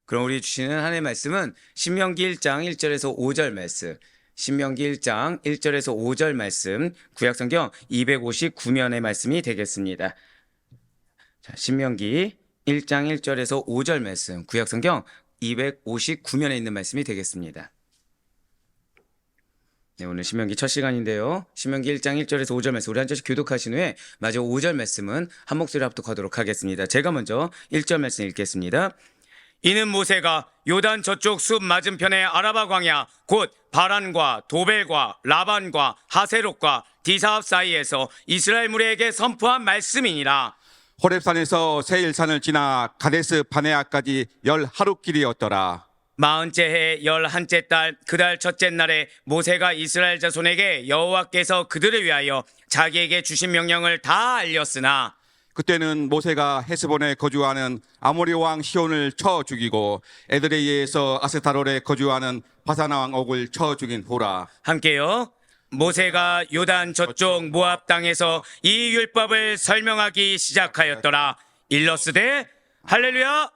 그럼 우리 주시는 하나님의 말씀은 신명기 1장 1절에서 5절 말씀, 신명기 1장 1절에서 5절 말씀, 구약성경 259면의 말씀이 되겠습니다. 자, 신명기 1장 1절에서 5절 말씀, 구약성경 259면에 있는 말씀이 되겠습니다. 네, 오늘 신명기 첫 시간인데요. 신명기 1장 1절에서 5절 말씀 우리 한 절씩 교독하신 후에 마저 5절 말씀은 한 목소리 합독하도록 하겠습니다. 제가 먼저 1절 말씀 읽겠습니다. 이는 모세가 요단 저쪽 숲 맞은편의 아라바 광야 곧 바란과 도벨과 라반과 하세롯과 디사합 사이에서 이스라엘 무리에게 선포한 말씀이니라. 호렙산에서 세일산을 지나 가데스 바네아까지 10하루길이었더라. 40째 해 11째 달 그 달 첫째 날에 모세가 이스라엘 자손에게 여호와께서 그들을 위하여 자기에게 주신 명령을 다 알렸으나 그때는 모세가 헤스본에 거주하는 아모리 왕 시온을 쳐 죽이고 에드레이에서 아스타롤에 거주하는 바사나 왕 옥을 쳐 죽인 후라. 함께요. 모세가 요단 저쪽 모압 땅에서 이 율법을 설명하기 시작하였더라. 일러스되 할렐루야.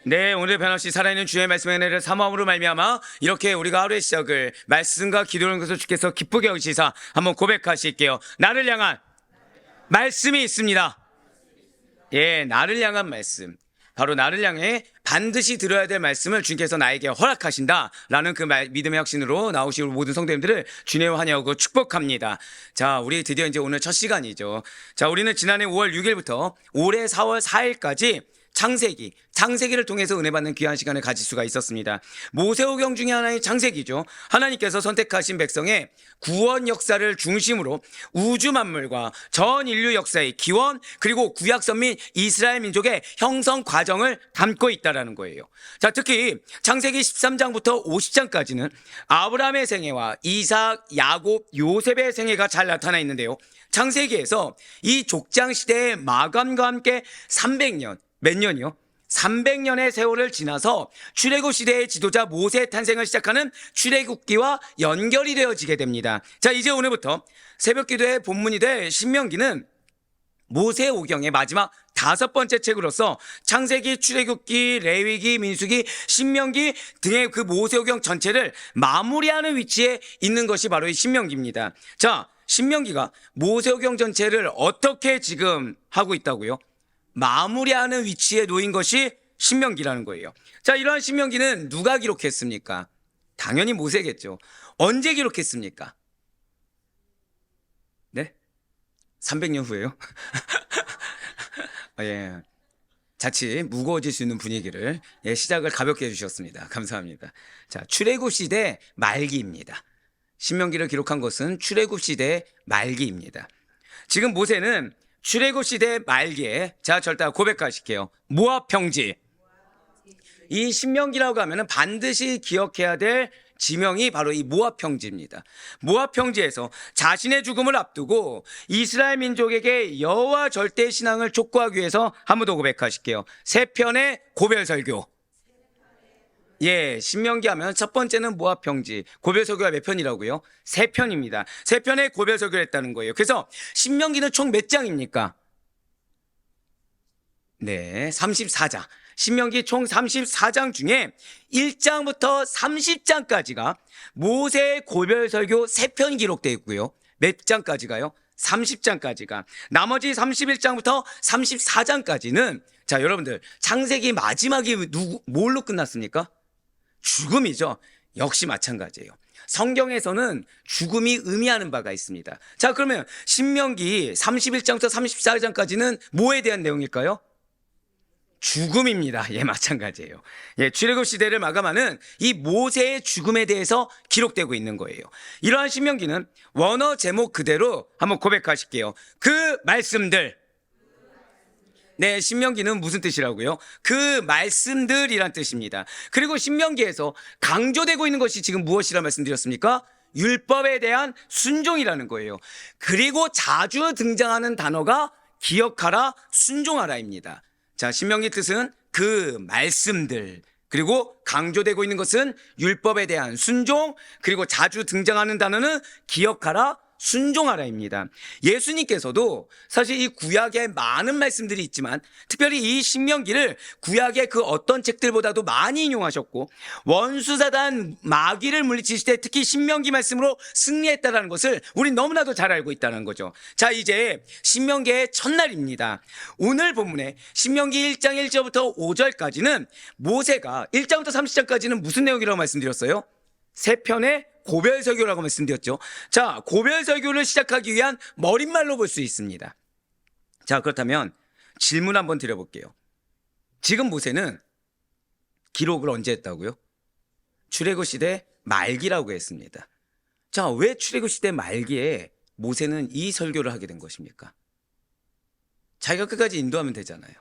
네, 오늘 변함없이 살아있는 주의 말씀의 은혜를 사모함으로 말미암아 이렇게 우리가 하루의 시작을 말씀과 기도하는 것을 주께서 기쁘게 여기시사 한번 고백하실게요. 나를 향한 말씀이 있습니다. 예, 나를 향한 말씀. 바로 나를 향해 반드시 들어야 될 말씀을 주님께서 나에게 허락하신다라는 그 믿음의 확신으로 나오신 모든 성도님들을 주님의 환영하고 축복합니다. 자, 우리 드디어 이제 오늘 첫 시간이죠. 자, 우리는 지난해 5월 6일부터 올해 4월 4일까지 창세기를 통해서 은혜 받는 귀한 시간을 가질 수가 있었습니다. 모세오경 중에 하나의 창세기죠. 하나님께서 선택하신 백성의 구원 역사를 중심으로 우주 만물과 전 인류 역사의 기원 그리고 구약 선민 이스라엘 민족의 형성 과정을 담고 있다라는 거예요. 자, 특히 창세기 13장부터 50장까지는 아브라함의 생애와 이삭, 야곱, 요셉의 생애가 잘 나타나 있는데요. 창세기에서 이 족장 시대의 마감과 함께 300년 몇 년이요? 300년의 세월을 지나서 출애굽 시대의 지도자 모세의 탄생을 시작하는 출애굽기와 연결이 되어지게 됩니다. 자, 이제 오늘부터 새벽기도의 본문이 될 신명기는 모세오경의 마지막 5번째 책으로서 창세기, 출애굽기, 레위기, 민수기, 신명기 등의 그 모세오경 전체를 마무리하는 위치에 있는 것이 바로 이 신명기입니다. 자, 신명기가 모세오경 전체를 어떻게 지금 하고 있다고요? 마무리하는 위치에 놓인 것이 신명기라는 거예요. 자, 이러한 신명기는 누가 기록했습니까? 당연히 모세겠죠. 언제 기록했습니까? 네? 300년 후에요? 예. 자칫 무거워질 수 있는 분위기를 시작을 가볍게 해주셨습니다. 감사합니다. 자, 출애굽 시대 말기입니다. 신명기를 기록한 것은 출애굽 시대 말기입니다. 지금 모세는 출애굽 시대 말기에 절대 고백하실게요. 모압 평지. 이 신명기라고 하면은 반드시 기억해야 될 지명이 바로 이 모압 평지입니다. 모압 평지에서 자신의 죽음을 앞두고 이스라엘 민족에게 여호와 절대 신앙을 촉구하기 위해서 한 번 더 고백하실게요. 세 편의 고별 설교. 예, 신명기 하면 첫 번째는 모압 평지. 고별 설교가 몇 편이라고요? 3편입니다. 3편의 고별 설교를 했다는 거예요. 그래서 신명기는 총 몇 장입니까? 네, 34장. 신명기 총 34장 중에 1장부터 30장까지가 모세의 고별 설교 3편 기록되어 있고요. 몇 장까지가요? 30장까지가. 나머지 31장부터 34장까지는 자, 여러분들 창세기 마지막이 뭘로 끝났습니까? 죽음이죠. 역시 마찬가지예요. 성경에서는 죽음이 의미하는 바가 있습니다. 자, 그러면 신명기 31장부터 34장까지는 뭐에 대한 내용일까요? 죽음입니다. 예, 마찬가지예요. 예, 출애굽 시대를 마감하는 이 모세의 죽음에 대해서 기록되고 있는 거예요. 이러한 신명기는 원어 제목 그대로 한번 고백하실게요. 그 말씀들. 네, 신명기는 무슨 뜻이라고요? 그 말씀들이란 뜻입니다. 그리고 신명기에서 강조되고 있는 것이 지금 무엇이라 말씀드렸습니까? 율법에 대한 순종이라는 거예요. 그리고 자주 등장하는 단어가 기억하라, 순종하라입니다. 자, 신명기 뜻은 그 말씀들. 그리고 강조되고 있는 것은 율법에 대한 순종. 그리고 자주 등장하는 단어는 기억하라, 순종하라입니다. 예수님께서도 사실 이 구약에 많은 말씀들이 있지만 특별히 이 신명기를 구약의 그 어떤 책들보다도 많이 인용하셨고 원수사단 마귀를 물리치실 때 특히 신명기 말씀으로 승리했다는 것을 우린 너무나도 잘 알고 있다는 거죠. 자, 이제 신명기의 첫날입니다. 오늘 본문에 신명기 1장 1절부터 5절까지는 모세가 1장부터 30장까지는 무슨 내용이라고 말씀드렸어요? 세 편의 고별설교라고 말씀드렸죠. 자, 고별설교를 시작하기 위한 머릿말로 볼 수 있습니다. 자, 그렇다면 질문 한번 드려볼게요. 지금 모세는 기록을 언제 했다고요? 출애굽 시대 말기라고 했습니다. 자, 왜 출애굽 시대 말기에 모세는 이 설교를 하게 된 것입니까? 자기가 끝까지 인도하면 되잖아요.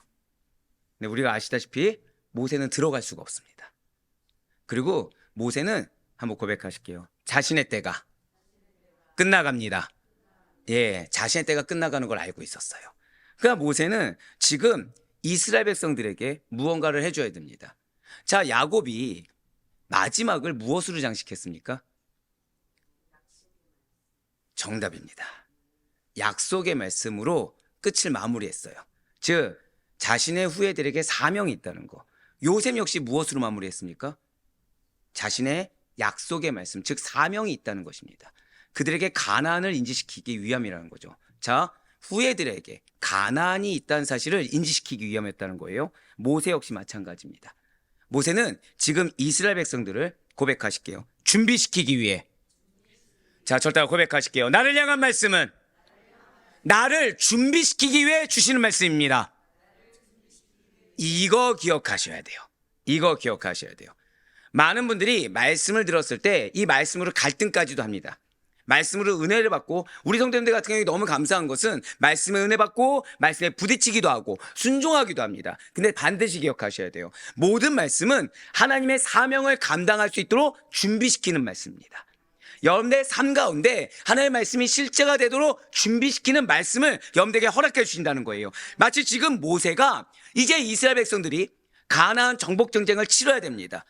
근데 우리가 아시다시피 모세는 들어갈 수가 없습니다. 그리고 모세는 한번 고백하실게요. 자신의 때가 끝나갑니다. 예, 자신의 때가 끝나가는 걸 알고 있었어요. 그러니까 모세는 지금 이스라엘 백성들에게 무언가를 해줘야 됩니다. 자, 야곱이 마지막을 무엇으로 장식했습니까? 정답입니다. 약속의 말씀으로 끝을 마무리했어요. 즉 자신의 후예들에게 사명이 있다는 거. 요셉 역시 무엇으로 마무리했습니까? 자신의 약속의 말씀, 즉 사명이 있다는 것입니다. 그들에게 가나안을 인지시키기 위함이라는 거죠. 자, 후예들에게 가나안이 있다는 사실을 인지시키기 위함이었다는 거예요. 모세 역시 마찬가지입니다. 모세는 지금 이스라엘 백성들을 고백하실게요. 준비시키기 위해. 자, 절대 고백하실게요. 나를 향한 말씀은 나를 준비시키기 위해 주시는 말씀입니다. 이거 기억하셔야 돼요. 이거 기억하셔야 돼요. 많은 분들이 말씀을 들었을 때 이 말씀으로 갈등까지도 합니다. 말씀으로 은혜를 받고 우리 성도님들 같은 경우에 너무 감사한 것은 말씀에 은혜 받고 말씀에 부딪히기도 하고 순종하기도 합니다. 근데 반드시 기억하셔야 돼요. 모든 말씀은 하나님의 사명을 감당할 수 있도록 준비시키는 말씀입니다. 여러분의 삶 가운데 하나님의 말씀이 실제가 되도록 준비시키는 말씀을 여러분들에게 허락해 주신다는 거예요. 마치 지금 모세가 이제 이스라엘 백성들이 가나안 정복 전쟁을 치러야 됩니다.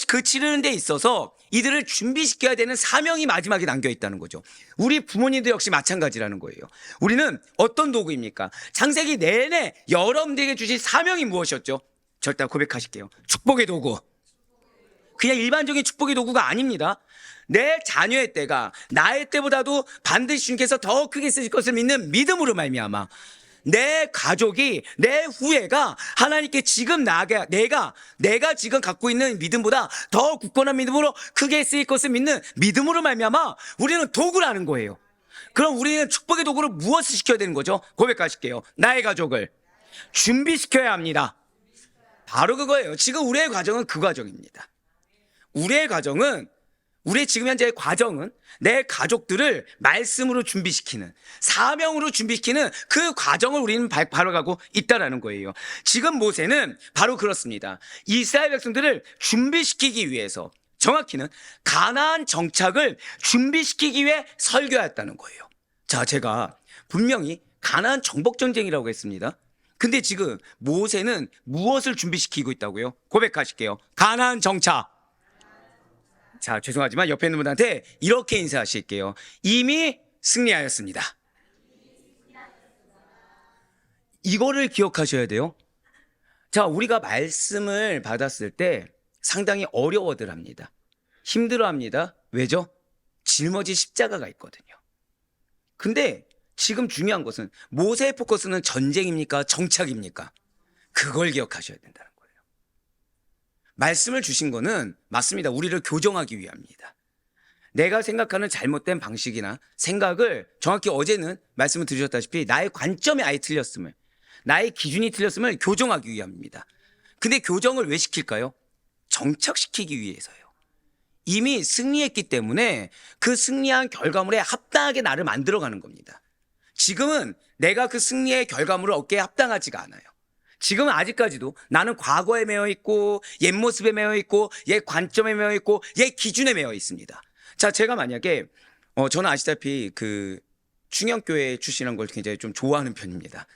그 치르는 데 있어서 이들을 준비시켜야 되는 사명이 마지막에 남겨 있다는 거죠. 우리 부모님도 역시 마찬가지라는 거예요. 우리는 어떤 도구입니까? 창세기 내내 여러분들에게 주신 사명이 무엇이었죠? 절대 고백하실게요. 축복의 도구. 그냥 일반적인 축복의 도구가 아닙니다. 내 자녀의 때가 나의 때보다도 반드시 주님께서 더 크게 쓰실 것을 믿는 믿음으로 말미암아 내 가족이, 내 후예가 하나님께 지금 내가 지금 갖고 있는 믿음보다 더 굳건한 믿음으로 크게 쓰일 것을 믿는 믿음으로 말미암아 우리는 도구라는 거예요. 그럼 우리는 축복의 도구를 무엇을 시켜야 되는 거죠? 고백하실게요. 나의 가족을 준비시켜야 합니다. 바로 그거예요. 지금 우리의 과정은 그 과정입니다. 우리의 지금 현재의 과정은 내 가족들을 말씀으로 준비시키는, 사명으로 준비시키는 그 과정을 우리는 바라가고 있다는 거예요. 지금 모세는 바로 그렇습니다. 이스라엘 백성들을 준비시키기 위해서, 정확히는 가나안 정착을 준비시키기 위해 설교했다는 거예요. 자, 제가 분명히 가나안 정복 전쟁이라고 했습니다. 근데 지금 모세는 무엇을 준비시키고 있다고요? 고백하실게요. 가나안 정착. 자, 죄송하지만 옆에 있는 분한테 이렇게 인사하실게요. 이미 승리하였습니다. 이거를 기억하셔야 돼요. 자, 우리가 말씀을 받았을 때 상당히 어려워들 합니다. 힘들어 합니다. 왜죠? 짊어진 십자가가 있거든요. 근데 지금 중요한 것은 모세의 포커스는 전쟁입니까? 정착입니까? 그걸 기억하셔야 된다는 거예요. 말씀을 주신 거는 맞습니다. 우리를 교정하기 위함입니다. 내가 생각하는 잘못된 방식이나 생각을 정확히 어제는 말씀을 드리셨다시피 나의 관점이 아예 틀렸음을, 나의 기준이 틀렸음을 교정하기 위함입니다. 근데 교정을 왜 시킬까요? 정착시키기 위해서요. 이미 승리했기 때문에 그 승리한 결과물에 합당하게 나를 만들어가는 겁니다. 지금은 내가 그 승리의 결과물을 얻기에 합당하지가 않아요. 지금은 아직까지도 나는 과거에 매여 있고 옛 모습에 매여 있고 옛 관점에 매여 있고 옛 기준에 매여 있습니다. 자, 제가 만약에 저는 아시다시피 그 충영교회 출신한 걸 굉장히 좀 좋아하는 편입니다.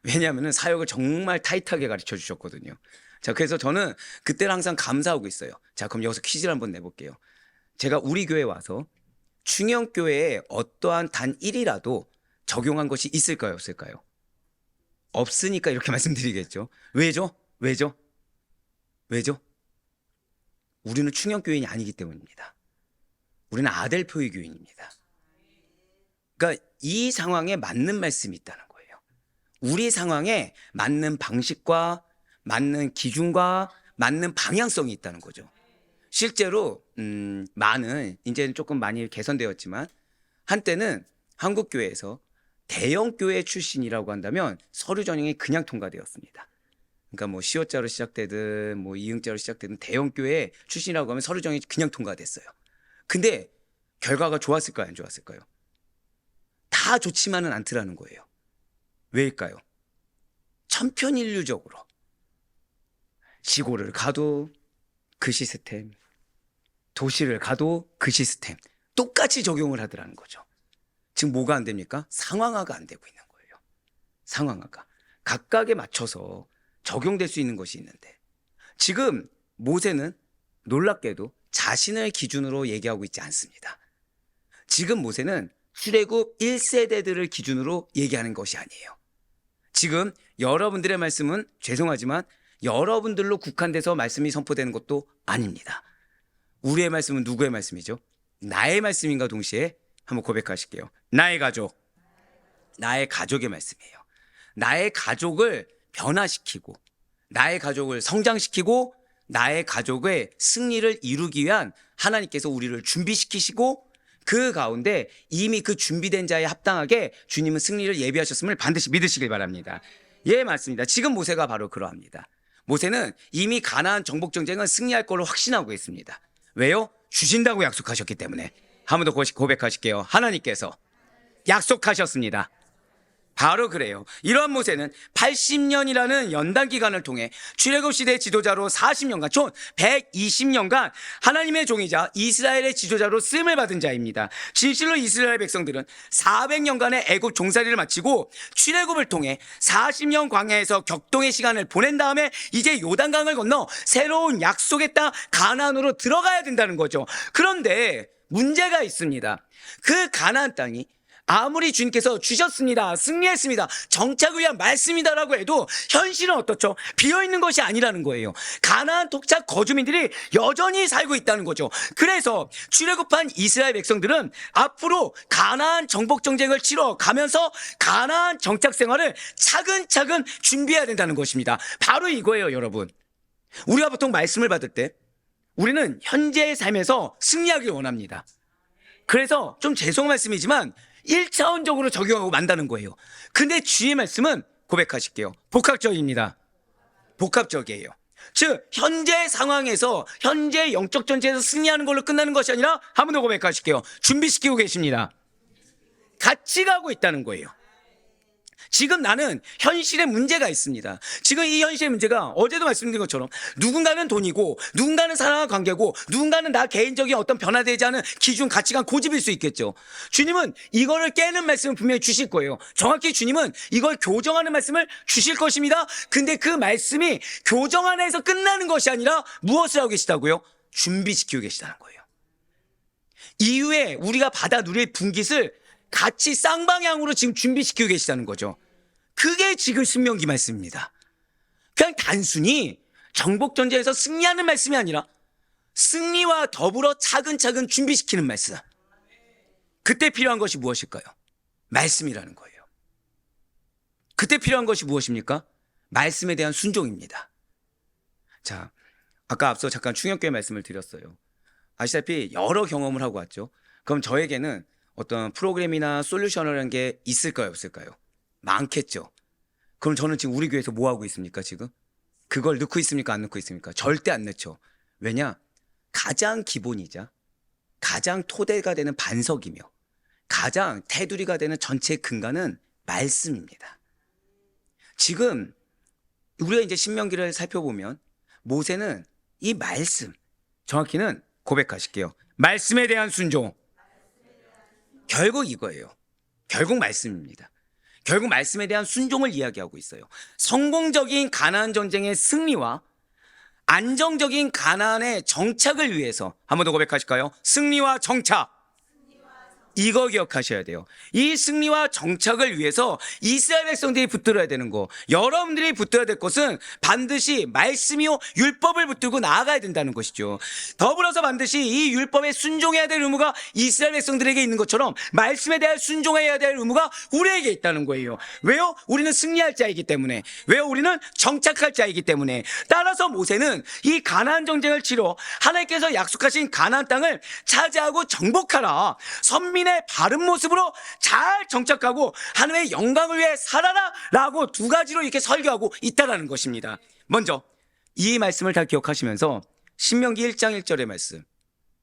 왜냐하면 사역을 정말 타이트하게 가르쳐 주셨거든요. 자, 그래서 저는 그때를 항상 감사하고 있어요. 자, 그럼 여기서 퀴즈를 한번 내볼게요. 제가 우리 교회 와서 충영교회에 어떠한 단 1이라도 적용한 것이 있을까요? 없을까요? 없으니까 이렇게 말씀드리겠죠. 왜죠? 왜죠? 왜죠? 우리는 충영교인이 아니기 때문입니다. 우리는 아델포의 교인입니다. 그러니까 이 상황에 맞는 말씀이 있다는 거예요. 우리 상황에 맞는 방식과 맞는 기준과 맞는 방향성이 있다는 거죠. 실제로 많은, 이제는 조금 많이 개선되었지만 한때는 한국교회에서 대형교회 출신이라고 한다면 서류 전형이 그냥 통과되었습니다. 그러니까 뭐 시옷자로 시작되든 뭐 이응자로 시작되든 대형교회 출신이라고 하면 서류 전형이 그냥 통과됐어요. 근데 결과가 좋았을까요? 안 좋았을까요? 다 좋지만은 않더라는 거예요. 왜일까요? 천편일률적으로 시골을 가도 그 시스템, 도시를 가도 그 시스템 똑같이 적용을 하더라는 거죠. 지금 뭐가 안 됩니까? 상황화가 안 되고 있는 거예요. 상황화가 각각에 맞춰서 적용될 수 있는 것이 있는데 지금 모세는 놀랍게도 자신을 기준으로 얘기하고 있지 않습니다. 지금 모세는 출애굽 1세대들을 기준으로 얘기하는 것이 아니에요. 지금 여러분들의 말씀은 죄송하지만 여러분들로 국한돼서 말씀이 선포되는 것도 아닙니다. 우리의 말씀은 누구의 말씀이죠? 나의 말씀인가 동시에 한번 고백하실게요. 나의 가족, 나의 가족의 말씀이에요. 나의 가족을 변화시키고 나의 가족을 성장시키고 나의 가족의 승리를 이루기 위한 하나님께서 우리를 준비시키시고 그 가운데 이미 그 준비된 자에 합당하게 주님은 승리를 예비하셨음을 반드시 믿으시길 바랍니다. 예, 맞습니다. 지금 모세가 바로 그러합니다. 모세는 이미 가나안 정복 전쟁은 승리할 걸로 확신하고 있습니다. 왜요? 주신다고 약속하셨기 때문에. 한 번 더 고백하실게요. 하나님께서 약속하셨습니다. 바로 그래요. 이러한 모세는 80년이라는 연단 기간을 통해 출애굽 시대 지도자로 40년간 총 120년간 하나님의 종이자 이스라엘의 지도자로 쓰임을 받은 자입니다. 진실로 이스라엘 백성들은 400년간의 애굽 종살이를 마치고 출애굽을 통해 40년 광야에서 격동의 시간을 보낸 다음에 이제 요단강을 건너 새로운 약속의 땅 가나안으로 들어가야 된다는 거죠. 그런데 문제가 있습니다. 그 가나안 땅이 아무리 주님께서 주셨습니다, 승리했습니다, 정착을 위한 말씀이다라고 해도 현실은 어떻죠? 비어있는 것이 아니라는 거예요. 가나안 토착 거주민들이 여전히 살고 있다는 거죠. 그래서 출애굽한 이스라엘 백성들은 앞으로 가나안 정복 전쟁을 치러 가면서 가나안 정착 생활을 차근차근 준비해야 된다는 것입니다. 바로 이거예요, 여러분. 우리가 보통 말씀을 받을 때 우리는 현재의 삶에서 승리하길 원합니다. 그래서 좀 죄송한 말씀이지만 1차원적으로 적용하고 만다는 거예요. 근데 주의 말씀은 고백하실게요. 복합적입니다. 복합적이에요. 즉 현재 상황에서 현재 영적 전쟁에서 승리하는 걸로 끝나는 것이 아니라 한 번 더 고백하실게요. 준비시키고 계십니다. 같이 가고 있다는 거예요. 지금 나는 현실에 문제가 있습니다. 지금 이 현실의 문제가 어제도 말씀드린 것처럼 누군가는 돈이고 누군가는 사랑과 관계고 누군가는 나 개인적인 어떤 변화되지 않은 기준, 가치관, 고집일 수 있겠죠. 주님은 이거를 깨는 말씀을 분명히 주실 거예요. 정확히 주님은 이걸 교정하는 말씀을 주실 것입니다. 근데 그 말씀이 교정 안에서 끝나는 것이 아니라 무엇을 하고 계시다고요? 준비시키고 계시다는 거예요. 이후에 우리가 받아 누릴 분깃을 같이 쌍방향으로 지금 준비시키고 계시다는 거죠. 그게 지금 신명기 말씀입니다. 그냥 단순히 정복전쟁에서 승리하는 말씀이 아니라 승리와 더불어 차근차근 준비시키는 말씀. 그때 필요한 것이 무엇일까요? 말씀이라는 거예요. 그때 필요한 것이 무엇입니까? 말씀에 대한 순종입니다. 자, 아까 앞서 잠깐 충격교회 말씀을 드렸어요. 아시다시피 여러 경험을 하고 왔죠. 그럼 저에게는 어떤 프로그램이나 솔루션이라는 게 있을까요? 없을까요? 많겠죠. 그럼 저는 지금 우리 교회에서 뭐 하고 있습니까? 지금 그걸 넣고 있습니까? 안 넣고 있습니까? 절대 안 넣죠. 왜냐? 가장 기본이자 가장 토대가 되는 반석이며 가장 테두리가 되는 전체 근간은 말씀입니다. 지금 우리가 이제 신명기를 살펴보면 모세는 이 말씀, 정확히는 고백하실게요. 말씀에 대한 순종. 결국 이거예요. 결국 말씀입니다. 결국 말씀에 대한 순종을 이야기하고 있어요. 성공적인 가나안 전쟁의 승리와 안정적인 가나안의 정착을 위해서 한 번 더 고백하실까요? 승리와 정착. 이거 기억하셔야 돼요. 이 승리와 정착을 위해서 이스라엘 백성들이 붙들어야 되는 거, 여러분들이 붙들어야 될 것은 반드시 말씀이요 율법을 붙들고 나아가야 된다는 것이죠. 더불어서 반드시 이 율법에 순종해야 될 의무가 이스라엘 백성들에게 있는 것처럼 말씀에 대한 순종해야 될 의무가 우리에게 있다는 거예요. 왜요? 우리는 승리할 자이기 때문에. 왜요? 우리는 정착할 자이기 때문에. 따라서 모세는 이 가나안 전쟁을 치러 하나님께서 약속하신 가나안 땅을 차지하고 정복하라, 선민의 바른 모습으로 잘 정착하고 하나님의 영광을 위해 살아라 라고 두 가지로 이렇게 설교하고 있다는 것입니다. 먼저 이 말씀을 다 기억하시면서 신명기 1장 1절의 말씀,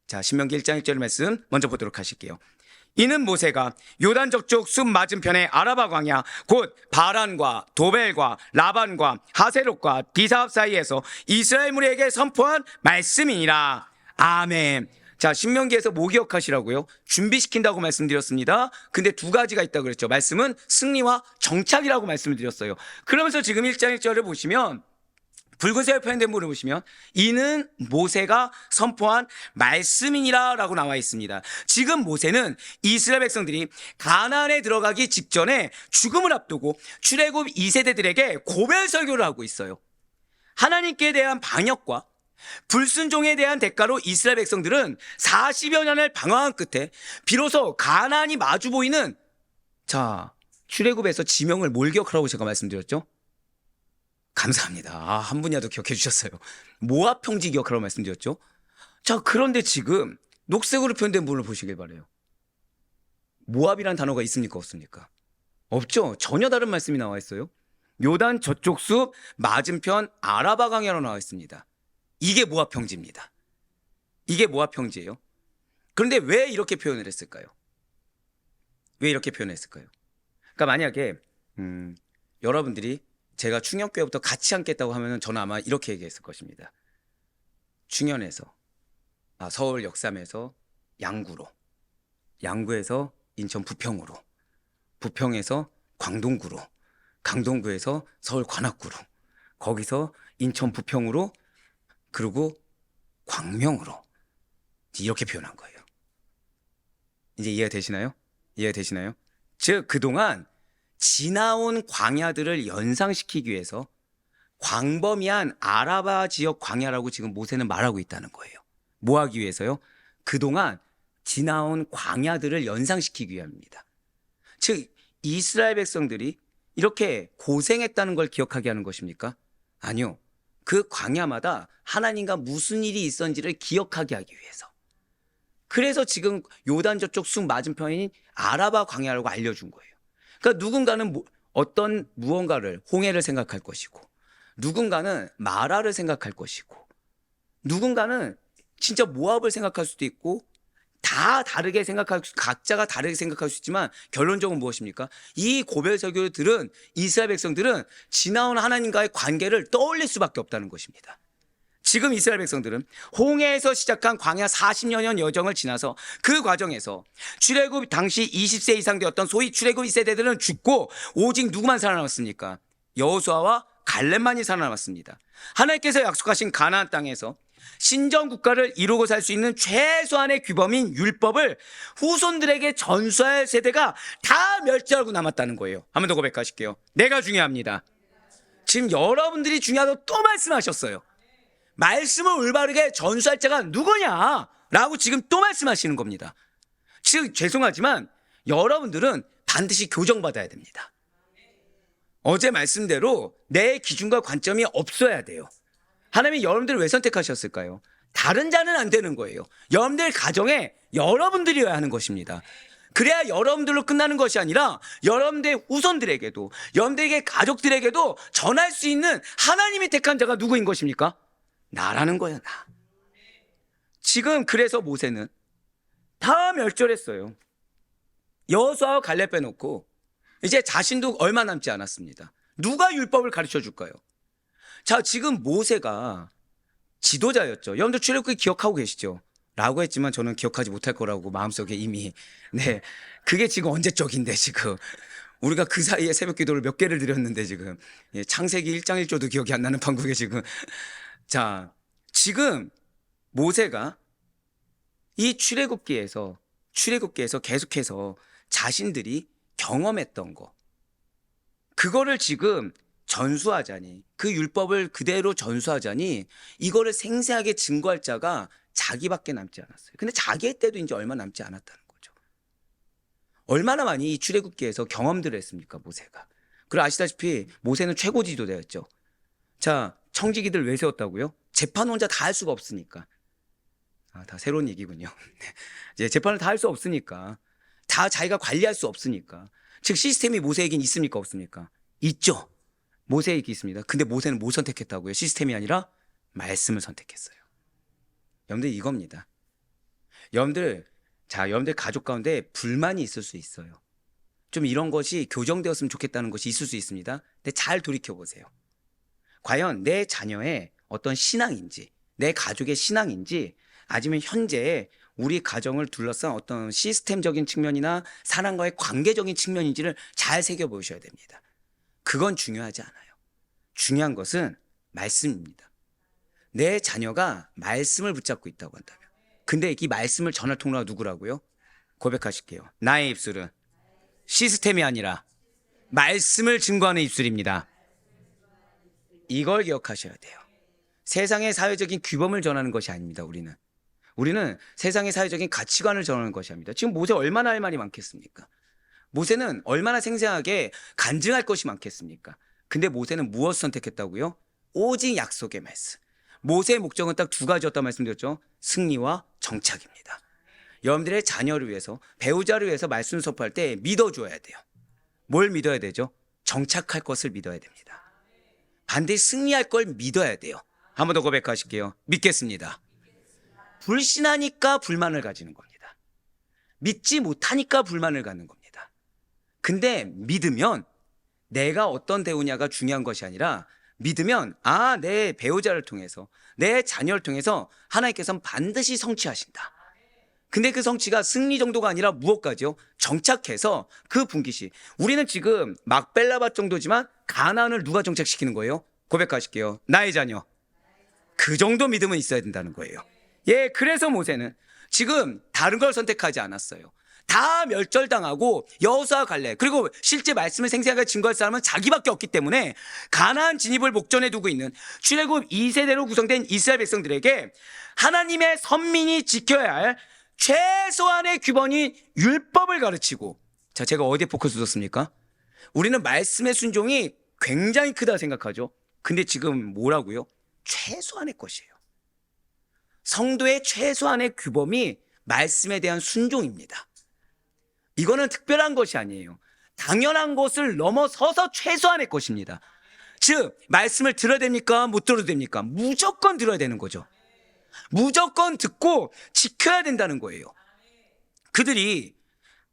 자, 신명기 1장 1절의 말씀 먼저 보도록 하실게요. 이는 모세가 요단 저쪽 숲 맞은편의 아라바 광야 곧 바란과 도벨과 라반과 하세롯과 디사합 사이에서 이스라엘 무리에게 선포한 말씀이니라. 아멘. 자, 신명기에서 뭐 기억하시라고요? 준비시킨다고 말씀드렸습니다. 근데 두 가지가 있다고 그랬죠. 말씀은 승리와 정착이라고 말씀을 드렸어요. 그러면서 지금 1장 1절을 보시면 붉은색으로 표현된 부분을 보시면 이는 모세가 선포한 말씀이니라 라고 나와 있습니다. 지금 모세는 이스라엘 백성들이 가나안에 들어가기 직전에 죽음을 앞두고 출애굽 2세대들에게 고별 설교를 하고 있어요. 하나님께 대한 반역과 불순종에 대한 대가로 이스라엘 백성들은 40여 년을 방황한 끝에 비로소 가나안이 마주 보이는, 자, 출애굽에서 지명을 뭘 기억하라고 제가 말씀드렸죠? 감사합니다. 한 분이라도 기억해 주셨어요. 모압 평지 기억하라고 말씀드렸죠? 자, 그런데 지금 녹색으로 표현된 부분을 보시길 바라요. 모압이라는 단어가 있습니까? 없습니까? 없죠. 전혀 다른 말씀이 나와 있어요. 요단 저쪽 숲 맞은편 아라바 강야로 나와 있습니다. 이게 모압 평지입니다. 이게 모압 평지예요. 그런데 왜 이렇게 표현을 했을까요? 왜 이렇게 표현했을까요? 그러니까 만약에 여러분들이 제가 충녕교회부터 같이 앉겠다고 하면 저는 아마 이렇게 얘기했을 것입니다. 충현에서, 서울 역삼에서 양구로, 양구에서 인천 부평으로, 부평에서 광동구로, 강동구에서 서울 관악구로, 거기서 인천 부평으로, 그리고 광명으로, 이렇게 표현한 거예요. 이제 이해가 되시나요? 이해가 되시나요? 즉 그동안 지나온 광야들을 연상시키기 위해서 광범위한 아라바 지역 광야라고 지금 모세는 말하고 있다는 거예요. 뭐 하기 위해서요? 그동안 지나온 광야들을 연상시키기 위함입니다. 즉 이스라엘 백성들이 이렇게 고생했다는 걸 기억하게 하는 것입니까? 아니요. 그 광야마다 하나님과 무슨 일이 있었는지를 기억하게 하기 위해서. 그래서 지금 요단 저쪽 숲 맞은편인 아라바 광야라고 알려준 거예요. 그러니까 누군가는 어떤 무언가를, 홍해를 생각할 것이고, 누군가는 마라를 생각할 것이고, 누군가는 진짜 모압을 생각할 수도 있고, 다 다르게 각자가 다르게 생각할 수 있지만 결론적으로 무엇입니까? 이 고별 설교를 들은 이스라엘 백성들은 지나온 하나님과의 관계를 떠올릴 수밖에 없다는 것입니다. 지금 이스라엘 백성들은 홍해에서 시작한 광야 40여 년 여정을 지나서 그 과정에서 출애굽 당시 20세 이상 되었던 소위 출애굽 2세대들은 죽고 오직 누구만 살아남았습니까? 여호수아와 갈렙만이 살아남았습니다. 하나님께서 약속하신 가나안 땅에서 신정 국가를 이루고 살 수 있는 최소한의 규범인 율법을 후손들에게 전수할 세대가 다 멸절하고 남았다는 거예요. 한 번 더 고백하실게요. 내가 중요합니다. 지금 여러분들이 중요하다고 또 말씀하셨어요. 말씀을 올바르게 전수할 자가 누구냐? 라고 지금 또 말씀하시는 겁니다. 즉 죄송하지만 여러분들은 반드시 교정받아야 됩니다. 어제 말씀대로 내 기준과 관점이 없어야 돼요. 하나님이 여러분들을 왜 선택하셨을까요? 다른 자는 안 되는 거예요. 여러분들 가정에 여러분들이어야 하는 것입니다. 그래야 여러분들로 끝나는 것이 아니라 여러분들의 후손들에게도, 여러분들에게 가족들에게도 전할 수 있는 하나님이 택한 자가 누구인 것입니까? 나라는 거야, 나. 지금 그래서 모세는 다 멸절했어요. 여호수아와 갈렙 빼놓고 이제 자신도 얼마 남지 않았습니다. 누가 율법을 가르쳐 줄까요? 자, 지금 모세가 지도자였죠. 여러분들 출애굽기 기억하고 계시죠? 라고 했지만 저는 기억하지 못할 거라고 마음속에 이미, 네, 그게 지금 언제적인데 지금 우리가 그 사이에 새벽 기도를 몇 개를 드렸는데 지금 창세기 1장 1조도 기억이 안 나는 판국에 지금. 자, 지금 모세가 이 출애굽기에서 출애굽기에서 계속해서 자신들이 경험했던 거, 그거를 지금 전수하자니, 그 율법을 그대로 전수하자니 이거를 생생하게 증거할 자가 자기밖에 남지 않았어요. 근데 자기의 때도 이제 얼마 남지 않았다는 거죠. 얼마나 많이 이 출애굽기에서 경험들을 했습니까, 모세가. 그리고 아시다시피 모세는 최고 지도자였죠. 자, 청지기들 왜 세웠다고요? 재판 혼자 다 할 수가 없으니까. 다 새로운 얘기군요. 이제 재판을 다 할 수 없으니까. 다 자기가 관리할 수 없으니까. 즉 시스템이 모세에겐 있습니까, 없습니까? 있죠. 모세에게 있습니다. 근데 모세는 뭐 선택했다고요? 시스템이 아니라 말씀을 선택했어요. 여러분들 이겁니다. 여러분들 가족 가운데 불만이 있을 수 있어요. 좀 이런 것이 교정되었으면 좋겠다는 것이 있을 수 있습니다. 근데 잘 돌이켜보세요. 과연 내 자녀의 어떤 신앙인지, 내 가족의 신앙인지, 아니면 현재 우리 가정을 둘러싼 어떤 시스템적인 측면이나 사람과의 관계적인 측면인지를 잘 새겨보셔야 됩니다. 그건 중요하지 않아요. 중요한 것은 말씀입니다. 내 자녀가 말씀을 붙잡고 있다고 한다면, 근데 이 말씀을 전할 통로가 누구라고요? 고백하실게요. 나의 입술은 시스템이 아니라 말씀을 증거하는 입술입니다. 이걸 기억하셔야 돼요. 세상의 사회적인 규범을 전하는 것이 아닙니다. 우리는 세상의 사회적인 가치관을 전하는 것이 아닙니다. 지금 모세 얼마나 할 말이 많겠습니까? 모세는 얼마나 생생하게 간증할 것이 많겠습니까? 근데 모세는 무엇을 선택했다고요? 오직 약속의 말씀. 모세의 목적은 딱 두 가지였다고 말씀드렸죠. 승리와 정착입니다. 여러분들의 자녀를 위해서, 배우자를 위해서 말씀을 선포할 때 믿어줘야 돼요. 뭘 믿어야 되죠? 정착할 것을 믿어야 됩니다. 반드시 승리할 걸 믿어야 돼요. 한 번 더 고백하실게요. 믿겠습니다. 불신하니까 불만을 가지는 겁니다. 믿지 못하니까 불만을 갖는 겁니다. 근데 믿으면 내가 어떤 대우냐가 중요한 것이 아니라, 믿으면 내 배우자를 통해서, 내 자녀를 통해서 하나님께서는 반드시 성취하신다. 근데 그 성취가 승리 정도가 아니라 무엇까지요? 정착해서 그 분기시. 우리는 지금 막벨라밭 정도지만 가나안을 누가 정착시키는 거예요? 고백하실게요. 나의 자녀. 그 정도 믿음은 있어야 된다는 거예요. 그래서 모세는 지금 다른 걸 선택하지 않았어요. 다 멸절당하고 여호수아 갈렙, 그리고 실제 말씀을 생생하게 증거할 사람은 자기밖에 없기 때문에 가나안 진입을 목전에 두고 있는 출애굽 2세대로 구성된 이스라엘 백성들에게 하나님의 선민이 지켜야 할 최소한의 규범인 율법을 가르치고, 자, 제가 어디에 포커스 뒀습니까? 우리는 말씀의 순종이 굉장히 크다 생각하죠. 근데 지금 뭐라고요? 최소한의 것이에요. 성도의 최소한의 규범이 말씀에 대한 순종입니다. 이거는 특별한 것이 아니에요. 당연한 것을 넘어서서 최소한의 것입니다. 즉, 말씀을 들어야 됩니까? 못 들어도 됩니까? 무조건 들어야 되는 거죠. 무조건 듣고 지켜야 된다는 거예요. 그들이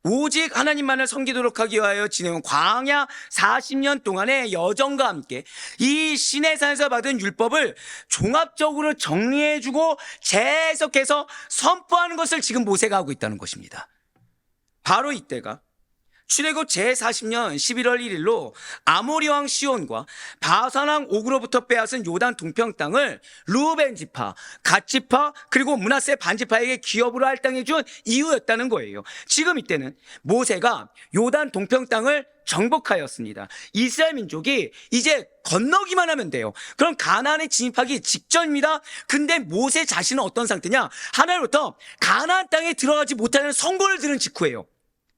오직 하나님만을 섬기도록 하기 위하여 지내온 광야 40년 동안의 여정과 함께 이 시내산에서 받은 율법을 종합적으로 정리해주고 재해석해서 선포하는 것을 지금 모세가 하고 있다는 것입니다. 바로 이때가 출애굽 제40년 11월 1일로 아모리 왕 시온과 바산 왕 옥으로부터 빼앗은 요단 동평 땅을 르우벤 지파, 갓 지파, 그리고 므낫세 반 지파에게 기업으로 할당해 준 이유였다는 거예요. 지금 이때는 모세가 요단 동평 땅을 정복하였습니다. 이스라엘 민족이 이제 건너기만 하면 돼요. 그럼 가나안에 진입하기 직전입니다. 근데 모세 자신은 어떤 상태냐? 하나님으로부터 가나안 땅에 들어가지 못하는 선고를 들은 직후예요.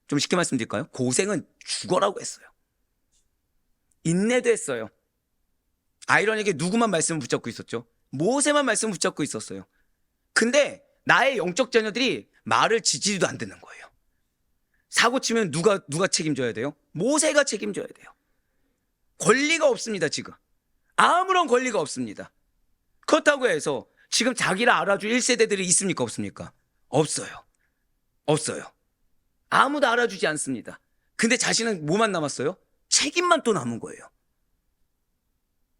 좀 쉽게 말씀드릴까요? 고생은 죽어라고 했어요. 인내도 했어요. 아이러니하게 누구만 말씀을 붙잡고 있었죠? 모세만 말씀을 붙잡고 있었어요. 근데 나의 영적 자녀들이 말을 지지도 안 듣는 거예요. 사고 치면 누가 책임져야 돼요? 모세가 책임져야 돼요. 권리가 없습니다, 지금. 아무런 권리가 없습니다. 그렇다고 해서 지금 자기를 알아줄 1세대들이 있습니까, 없습니까? 없어요. 아무도 알아주지 않습니다. 근데 자신은 뭐만 남았어요? 책임만 또 남은 거예요.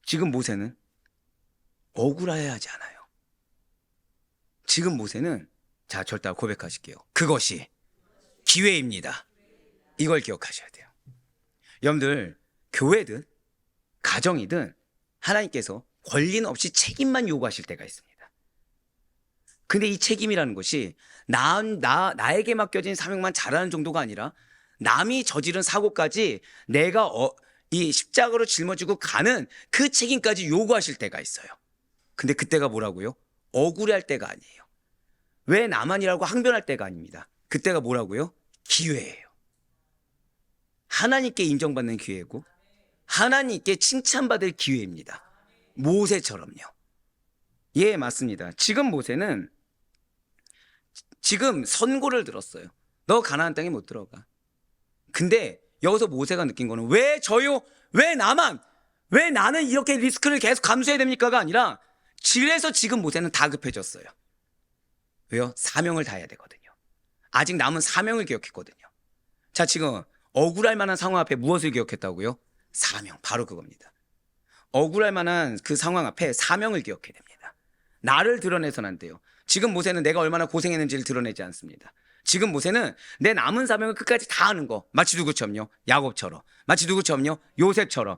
지금 모세는 억울해야 하지 않아요. 지금 모세는, 자, 절대 고백하실게요. 그것이 기회입니다. 이걸 기억하셔야 돼요. 여러분들, 교회든 가정이든 하나님께서 권리는 없이 책임만 요구하실 때가 있습니다. 근데 이 책임이라는 것이 나에게 맡겨진 사명만 잘하는 정도가 아니라 남이 저지른 사고까지 내가 이 십자가로 짊어지고 가는 그 책임까지 요구하실 때가 있어요. 근데 그때가 뭐라고요? 억울해할 때가 아니에요. 왜 나만이라고 항변할 때가 아닙니다. 그때가 뭐라고요? 기회예요. 하나님께 인정받는 기회고 하나님께 칭찬받을 기회입니다. 모세처럼요. 예, 맞습니다. 지금 모세는 지금 선고를 들었어요. 너 가나안 땅에 못 들어가. 근데 여기서 모세가 느낀 거는 왜 저요? 왜 나만? 왜 나는 이렇게 리스크를 계속 감수해야 됩니까가 아니라 그래서 지금 모세는 다급해졌어요. 왜요? 사명을 다해야 되거든요. 아직 남은 사명을 기억했거든요. 자, 지금 억울할 만한 상황 앞에 무엇을 기억했다고요? 사명, 바로 그겁니다. 억울할 만한 그 상황 앞에 사명을 기억해야 됩니다. 나를 드러내서는 안 돼요. 지금 모세는 내가 얼마나 고생했는지를 드러내지 않습니다. 지금 모세는 내 남은 사명을 끝까지 다 하는 거. 마치 누구처럼요? 야곱처럼. 마치 누구처럼요? 요셉처럼.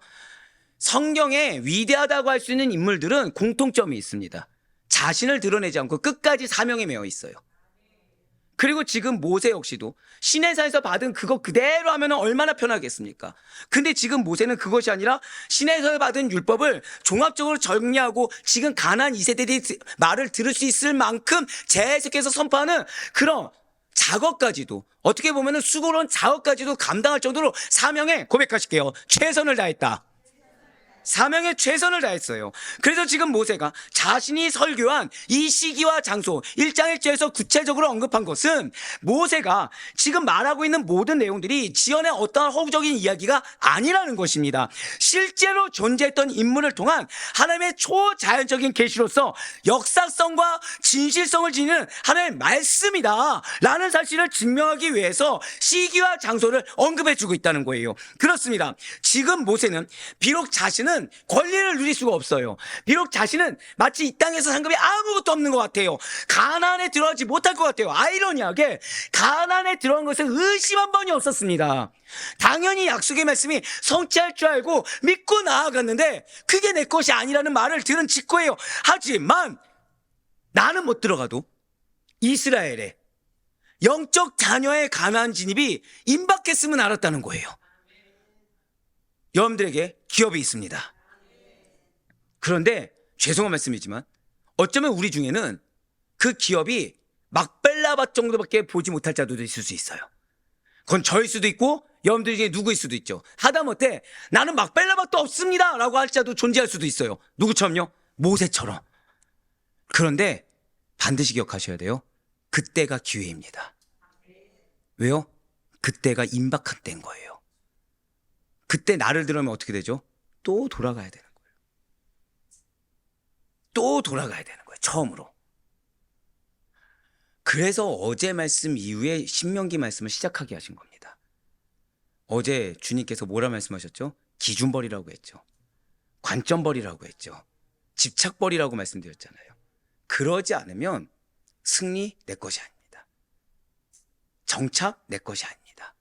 성경에 위대하다고 할 수 있는 인물들은 공통점이 있습니다. 자신을 드러내지 않고 끝까지 사명에 매여 있어요. 그리고 지금 모세 역시도 시내사에서 받은 그거 그대로 하면 얼마나 편하겠습니까? 근데 지금 모세는 그것이 아니라 시내에서 받은 율법을 종합적으로 정리하고 지금 가나안 2세대들이 말을 들을 수 있을 만큼 재해석해서 선포하는 그런 작업까지도 어떻게 보면 수고로운 작업까지도 감당할 정도로 사명에 고백하실게요. 최선을 다했다. 사명에 최선을 다했어요. 그래서 지금 모세가 자신이 설교한 이 시기와 장소 1장 1절에서 구체적으로 언급한 것은 모세가 지금 말하고 있는 모든 내용들이 지연의 어떠한 허구적인 이야기가 아니라는 것입니다. 실제로 존재했던 인물을 통한 하나님의 초자연적인 계시로서 역사성과 진실성을 지니는 하나님의 말씀이다 라는 사실을 증명하기 위해서 시기와 장소를 언급해주고 있다는 거예요. 그렇습니다. 지금 모세는 비록 자신은 권리를 누릴 수가 없어요. 비록 자신은 마치 이 땅에서 상급이 아무것도 없는 것 같아요. 가나안에 들어가지 못할 것 같아요. 아이러니하게 가나안에 들어간 것에 의심 한 번이 없었습니다. 당연히 약속의 말씀이 성취할 줄 알고 믿고 나아갔는데 그게 내 것이 아니라는 말을 들은 직후에요. 하지만 나는 못 들어가도 이스라엘의 영적 자녀의 가나안 진입이 임박했음은 알았다는 거예요. 여러분들에게 기업이 있습니다. 그런데 죄송한 말씀이지만 어쩌면 우리 중에는 그 기업이 막벨라밭 정도밖에 보지 못할 자도 있을 수 있어요. 그건 저일 수도 있고 여러분들 중에 누구일 수도 있죠. 하다못해 나는 막벨라밭도 없습니다 라고 할 자도 존재할 수도 있어요. 누구처럼요? 모세처럼. 그런데 반드시 기억하셔야 돼요. 그때가 기회입니다. 왜요? 그때가 임박한 때인 거예요. 그때 나를 들으면 어떻게 되죠? 또 돌아가야 되는 거예요. 또 돌아가야 되는 거예요. 처음으로. 그래서 어제 말씀 이후에 신명기 말씀을 시작하게 하신 겁니다. 어제 주님께서 뭐라 말씀하셨죠? 기준벌이라고 했죠. 관점벌이라고 했죠. 집착벌이라고 말씀드렸잖아요. 그러지 않으면 승리 내 것이 아닙니다. 정착 내 것이 아닙니다.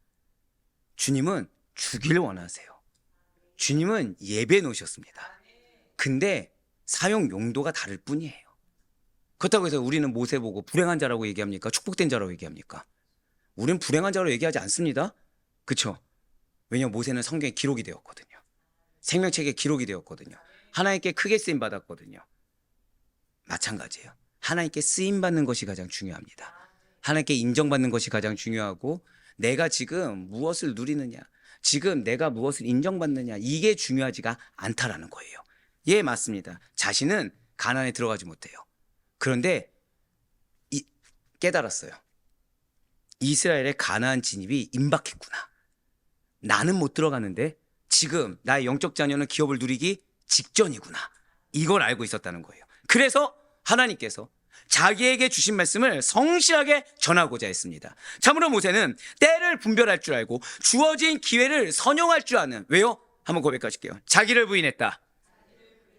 주님은 주길 원하세요. 주님은 예배 놓으셨습니다. 근데 사용 용도가 다를 뿐이에요. 그렇다고 해서 우리는 모세 보고 불행한 자라고 얘기합니까? 축복된 자라고 얘기합니까? 우리는 불행한 자라고 얘기하지 않습니다. 그렇죠? 왜냐하면 모세는 성경에 기록이 되었거든요. 생명책에 기록이 되었거든요. 하나님께 크게 쓰임 받았거든요. 마찬가지예요. 하나님께 쓰임 받는 것이 가장 중요합니다. 하나님께 인정받는 것이 가장 중요하고 내가 지금 무엇을 누리느냐, 지금 내가 무엇을 인정받느냐, 이게 중요하지가 않다라는 거예요. 예, 맞습니다. 자신은 가나안에 들어가지 못해요. 그런데 깨달았어요. 이스라엘의 가나안 진입이 임박했구나. 나는 못 들어가는데 지금 나의 영적 자녀는 기업을 누리기 직전이구나. 이걸 알고 있었다는 거예요. 그래서 하나님께서 자기에게 주신 말씀을 성실하게 전하고자 했습니다. 참으로 모세는 때를 분별할 줄 알고 주어진 기회를 선용할 줄 아는, 왜요? 한번 고백하실게요. 자기를 부인했다.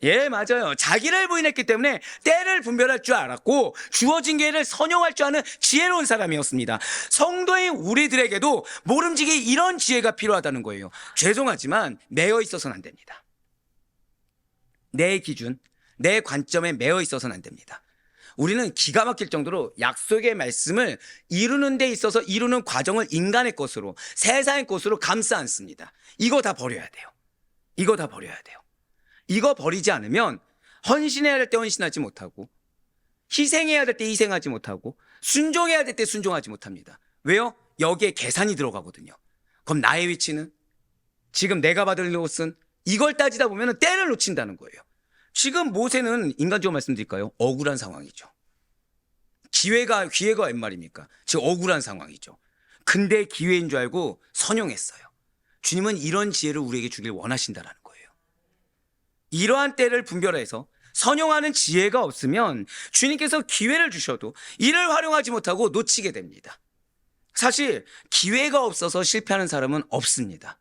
예, 맞아요. 자기를 부인했기 때문에 때를 분별할 줄 알았고 주어진 기회를 선용할 줄 아는 지혜로운 사람이었습니다. 성도인 우리들에게도 모름지기 이런 지혜가 필요하다는 거예요. 죄송하지만 매여 있어서는 안 됩니다. 내 기준, 내 관점에 매여 있어서는 안 됩니다. 우리는 기가 막힐 정도로 약속의 말씀을 이루는 데 있어서 이루는 과정을 인간의 것으로, 세상의 것으로 감싸 안습니다. 이거 다 버려야 돼요. 이거 다 버려야 돼요. 이거 버리지 않으면 헌신해야 될 때 헌신하지 못하고, 희생해야 될 때 희생하지 못하고, 순종해야 될 때 순종하지 못합니다. 왜요? 여기에 계산이 들어가거든요. 그럼 나의 위치는? 지금 내가 받을 것은? 이걸 따지다 보면 때를 놓친다는 거예요. 지금 모세는 인간적으로 말씀드릴까요? 억울한 상황이죠. 기회가 웬 말입니까? 지금 억울한 상황이죠. 근데 기회인 줄 알고 선용했어요. 주님은 이런 지혜를 우리에게 주길 원하신다라는 거예요. 이러한 때를 분별해서 선용하는 지혜가 없으면 주님께서 기회를 주셔도 이를 활용하지 못하고 놓치게 됩니다. 사실 기회가 없어서 실패하는 사람은 없습니다.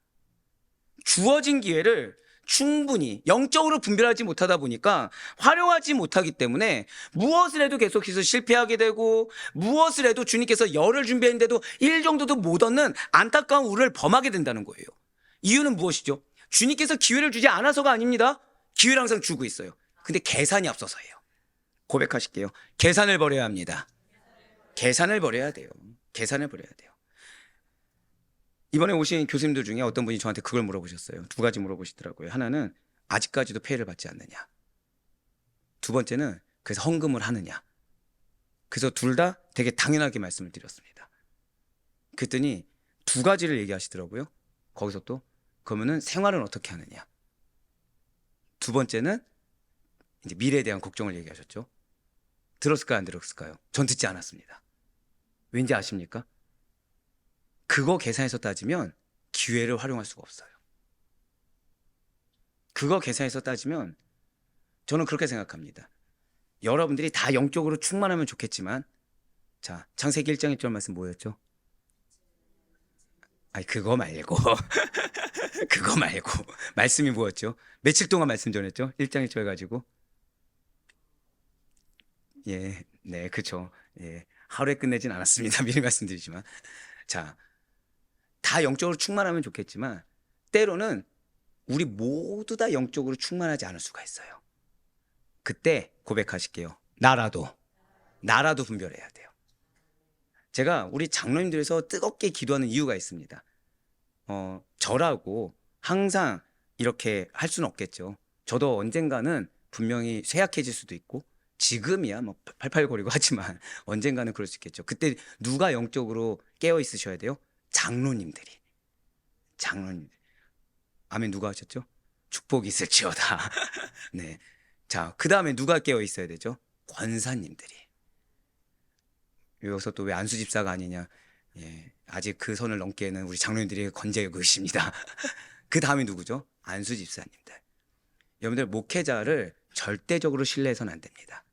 주어진 기회를 충분히 영적으로 분별하지 못하다 보니까 활용하지 못하기 때문에 무엇을 해도 계속해서 실패하게 되고, 무엇을 해도 주님께서 열을 준비했는데도 일 정도도 못 얻는 안타까운 우를 범하게 된다는 거예요. 이유는 무엇이죠? 주님께서 기회를 주지 않아서가 아닙니다. 기회를 항상 주고 있어요. 근데 계산이 앞서서예요. 고백하실게요. 계산을 버려야 합니다. 계산을 버려야 돼요. 계산을 버려야 돼요. 이번에 오신 교수님들 중에 어떤 분이 저한테 그걸 물어보셨어요. 두 가지 물어보시더라고요. 하나는 아직까지도 폐해를 받지 않느냐. 두 번째는 그래서 헌금을 하느냐. 그래서 둘 다 되게 당연하게 말씀을 드렸습니다. 그랬더니 두 가지를 얘기하시더라고요. 거기서 또 그러면은 생활은 어떻게 하느냐. 두 번째는 이제 미래에 대한 걱정을 얘기하셨죠. 들었을까요? 안 들었을까요? 전 듣지 않았습니다. 왠지 아십니까? 그거 계산해서 따지면 기회를 활용할 수가 없어요. 그거 계산해서 따지면 저는 그렇게 생각합니다. 여러분들이 다 영적으로 충만하면 좋겠지만, 자, 창세기 1장 1절 말씀 뭐였죠? 아니 그거 말고 그거 말고 말씀이 뭐였죠? 며칠 동안 말씀 전했죠? 1장 1절 가지고. 예, 네, 그렇죠. 예, 하루에 끝내진 않았습니다. 미리 말씀드리지만, 자, 다 영적으로 충만하면 좋겠지만 때로는 우리 모두 다 영적으로 충만하지 않을 수가 있어요. 그때 고백하실게요. 나라도 분별해야 돼요. 제가 우리 장로님들에서 뜨겁게 기도하는 이유가 있습니다. 저라고 항상 이렇게 할 수는 없겠죠. 저도 언젠가는 분명히 쇠약해질 수도 있고, 지금이야 뭐 팔팔거리고 하지만 언젠가는 그럴 수 있겠죠. 그때 누가 영적으로 깨어 있으셔야 돼요? 장로님들이. 아멘. 누가 하셨죠? 축복이 있을지어다. 네. 자, 그 다음에 누가 깨어 있어야 되죠? 권사님들이. 여기서 또 왜 안수 집사가 아니냐? 예, 아직 그 선을 넘기에는 우리 장로님들이 건재하고 계십니다. 그 다음에 누구죠? 안수 집사님들. 여러분들 목회자를 절대적으로 신뢰해서는 안 됩니다.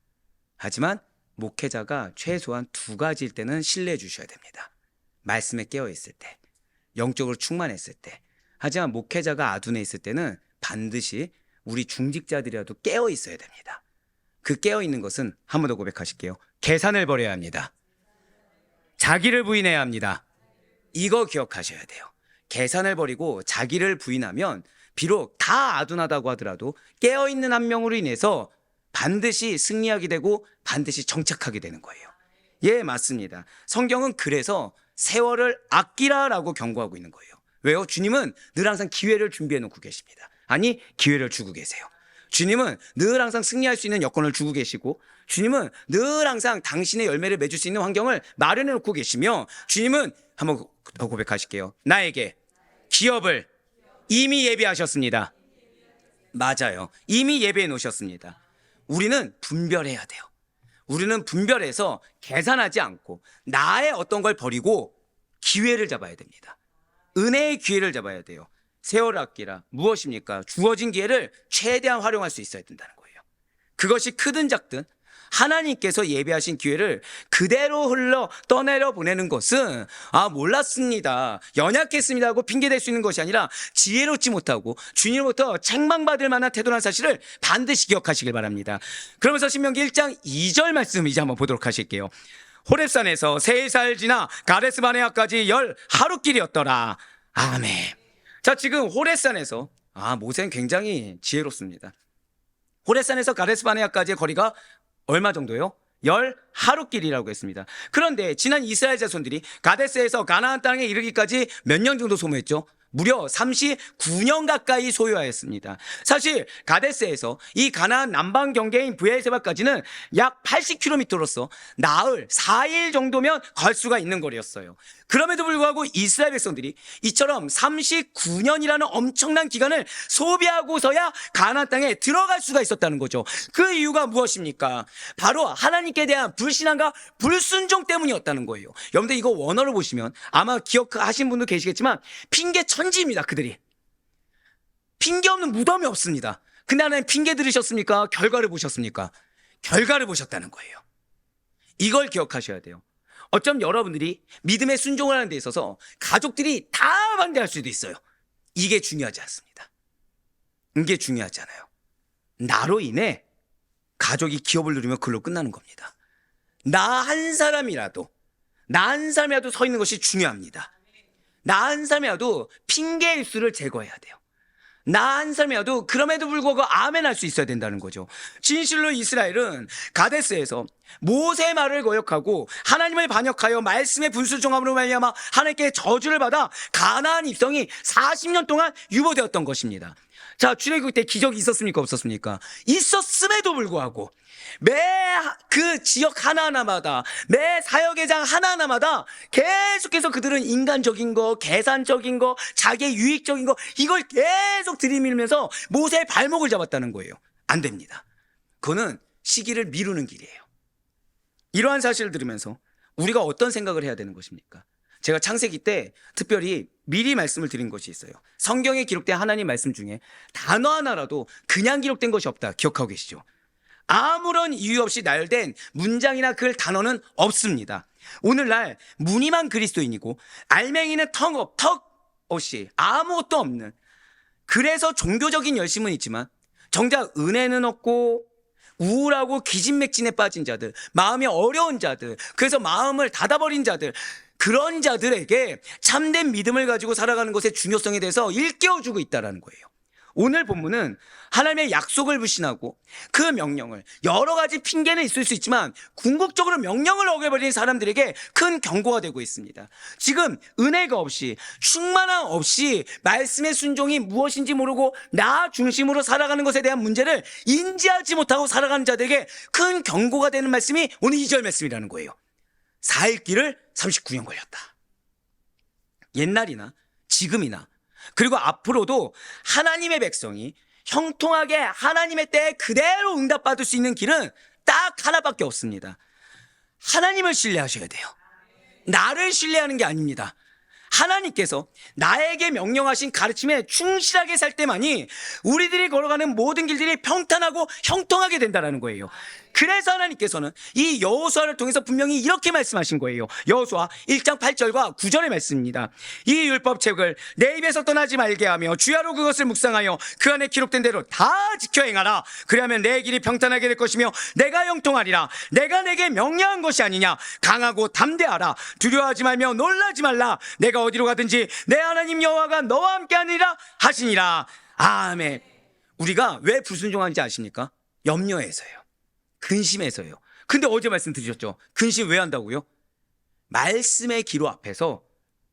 하지만 목회자가 최소한 두 가지일 때는 신뢰해 주셔야 됩니다. 말씀에 깨어 있을 때, 영적으로 충만했을 때. 하지만 목회자가 아둔해 있을 때는 반드시 우리 중직자들이라도 깨어 있어야 됩니다. 그 깨어 있는 것은 한 번 더 고백하실게요. 계산을 버려야 합니다. 자기를 부인해야 합니다. 이거 기억하셔야 돼요. 계산을 버리고 자기를 부인하면 비록 다 아둔하다고 하더라도 깨어있는 한 명으로 인해서 반드시 승리하게 되고 반드시 정착하게 되는 거예요. 예, 맞습니다. 성경은 그래서 세월을 아끼라라고 경고하고 있는 거예요. 왜요? 주님은 늘 항상 기회를 준비해 놓고 계십니다. 아니, 기회를 주고 계세요. 주님은 늘 항상 승리할 수 있는 여건을 주고 계시고, 주님은 늘 항상 당신의 열매를 맺을 수 있는 환경을 마련해 놓고 계시며, 주님은 한번 더 고백하실게요. 나에게 기업을 이미 예비하셨습니다. 맞아요. 이미 예비해 놓으셨습니다. 우리는 분별해야 돼요. 우리는 분별해서 계산하지 않고 나의 어떤 걸 버리고 기회를 잡아야 됩니다. 은혜의 기회를 잡아야 돼요. 세월을 아끼라. 무엇입니까? 주어진 기회를 최대한 활용할 수 있어야 된다는 거예요. 그것이 크든 작든 하나님께서 예비하신 기회를 그대로 흘러 떠내려 보내는 것은 몰랐습니다, 연약했습니다 하고 핑계댈 수 있는 것이 아니라 지혜롭지 못하고 주님으로부터 책망받을 만한 태도라는 사실을 반드시 기억하시길 바랍니다. 그러면서 신명기 1장 2절 말씀 이제 한번 보도록 하실게요. 호렙산에서 3살 지나 가데스 바네아까지 10하루길이었더라. 아멘. 자, 지금 호렙산에서 모세는 굉장히 지혜롭습니다. 호렙산에서 가데스 바네아까지의 거리가 얼마 정도요? 하루길이라고 했습니다. 그런데 지난 이스라엘 자손들이 가데스에서 가나안 땅에 이르기까지 몇 년 정도 소모했죠? 무려 39년 가까이 소유하였습니다. 사실 가데스에서 이 가나안 남방 경계인 브엘세바까지는 약 80km로서 나흘 4일 정도면 갈 수가 있는 거리였어요. 그럼에도 불구하고 이스라엘 백성들이 이처럼 39년이라는 엄청난 기간을 소비하고서야 가나안 땅에 들어갈 수가 있었다는 거죠. 그 이유가 무엇입니까? 바로 하나님께 대한 불신앙과 불순종 때문이었다는 거예요. 여러분들 이거 원어를 보시면 아마 기억하신 분도 계시겠지만 핑계 천지입니다. 그들이 핑계 없는 무덤이 없습니다. 근데 하나님 핑계 들으셨습니까? 결과를 보셨습니까? 결과를 보셨다는 거예요. 이걸 기억하셔야 돼요. 어쩜 여러분들이 믿음에 순종을 하는 데 있어서 가족들이 다 반대할 수도 있어요. 이게 중요하지 않습니다. 이게 중요하지 않아요. 나로 인해 가족이 기업을 누리면 그걸로 끝나는 겁니다. 나 한 사람이라도 서 있는 것이 중요합니다. 나 한 사람이라도 핑계의 수를 제거해야 돼요. 나 한 사람이라도 그럼에도 불구하고 아멘 할 수 있어야 된다는 거죠. 진실로 이스라엘은 가데스에서 모세의 말을 거역하고 하나님을 반역하여 말씀의 불순종함으로 말미암아 하나님께 저주를 받아 가나안 입성이 40년 동안 유보되었던 것입니다. 자, 출애굽 때 기적이 있었습니까? 없었습니까? 있었음에도 불구하고 매 그 지역 하나하나마다 매 사역의장 하나하나마다 계속해서 그들은 인간적인 거, 계산적인 거, 자기의 유익적인 거 이걸 계속 들이밀면서 모세의 발목을 잡았다는 거예요. 안 됩니다. 그거는 시기를 미루는 길이에요. 이러한 사실을 들으면서 우리가 어떤 생각을 해야 되는 것입니까? 제가 창세기 때 특별히 미리 말씀을 드린 것이 있어요. 성경에 기록된 하나님 말씀 중에 단어 하나라도 그냥 기록된 것이 없다. 기억하고 계시죠? 아무런 이유 없이 나열된 문장이나 그 단어는 없습니다. 오늘날 무늬만 그리스도인이고 알맹이는 턱 없이 아무것도 없는, 그래서 종교적인 열심은 있지만 정작 은혜는 없고 우울하고 기진맥진에 빠진 자들, 마음이 어려운 자들, 그래서 마음을 닫아버린 자들, 그런 자들에게 참된 믿음을 가지고 살아가는 것의 중요성에 대해서 일깨워주고 있다는 거예요. 오늘 본문은 하나님의 약속을 불신하고 그 명령을, 여러 가지 핑계는 있을 수 있지만 궁극적으로 명령을 어겨버린 사람들에게 큰 경고가 되고 있습니다. 지금 은혜가 없이, 충만함 없이 말씀의 순종이 무엇인지 모르고 나 중심으로 살아가는 것에 대한 문제를 인지하지 못하고 살아가는 자들에게 큰 경고가 되는 말씀이 오늘 2절 말씀이라는 거예요. 4일 길을 39년 걸렸다. 옛날이나 지금이나 그리고 앞으로도 하나님의 백성이 형통하게 하나님의 때에 그대로 응답받을 수 있는 길은 딱 하나밖에 없습니다. 하나님을 신뢰하셔야 돼요. 나를 신뢰하는 게 아닙니다. 하나님께서 나에게 명령하신 가르침에 충실하게 살 때만이 우리들이 걸어가는 모든 길들이 평탄하고 형통하게 된다는 거예요. 그래서 하나님께서는 이 여호수아를 통해서 분명히 이렇게 말씀하신 거예요. 여호수아 1장 8절과 9절의 말씀입니다. 이 율법책을 내 입에서 떠나지 말게 하며 주야로 그것을 묵상하여 그 안에 기록된 대로 다 지켜 행하라. 그리하면 내 길이 평탄하게 될 것이며 내가 형통하리라. 내가 내게 명령한 것이 아니냐. 강하고 담대하라. 두려워하지 말며 놀라지 말라. 내가 어디로 가든지 내 하나님 여호와가 너와 함께 하니라 하시니라. 아멘. 우리가 왜 불순종하는지 아십니까? 염려해서요. 근심해서요. 근데 어제 말씀 드리셨죠? 근심 왜 한다고요? 말씀의 기로 앞에서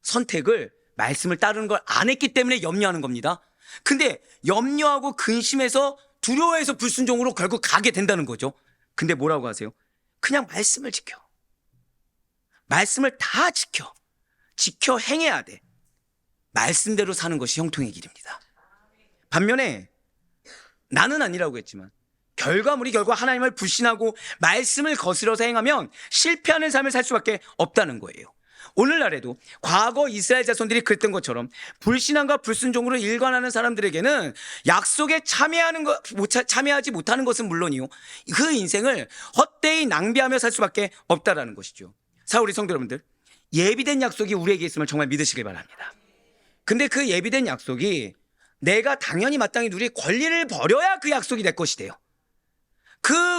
선택을, 말씀을 따르는 걸 안 했기 때문에 염려하는 겁니다. 근데 염려하고 근심해서 두려워해서 불순종으로 결국 가게 된다는 거죠. 근데 뭐라고 하세요? 그냥 말씀을 지켜. 말씀을 다 지켜 행해야 돼. 말씀대로 사는 것이 형통의 길입니다. 반면에 나는 아니라고 했지만 결과물이 결국 하나님을 불신하고 말씀을 거스려서 행하면 실패하는 삶을 살 수밖에 없다는 거예요. 오늘날에도 과거 이스라엘 자손들이 그랬던 것처럼 불신앙과 불순종으로 일관하는 사람들에게는 약속에 참여하지 못하는 것은 물론이요, 그 인생을 헛되이 낭비하며 살 수밖에 없다라는 것이죠. 우리 성도 여러분들, 예비된 약속이 우리에게 있음을 정말 믿으시길 바랍니다. 근데 그 예비된 약속이 내가 당연히 마땅히 누릴 권리를 버려야 그 약속이 내 것이 돼요.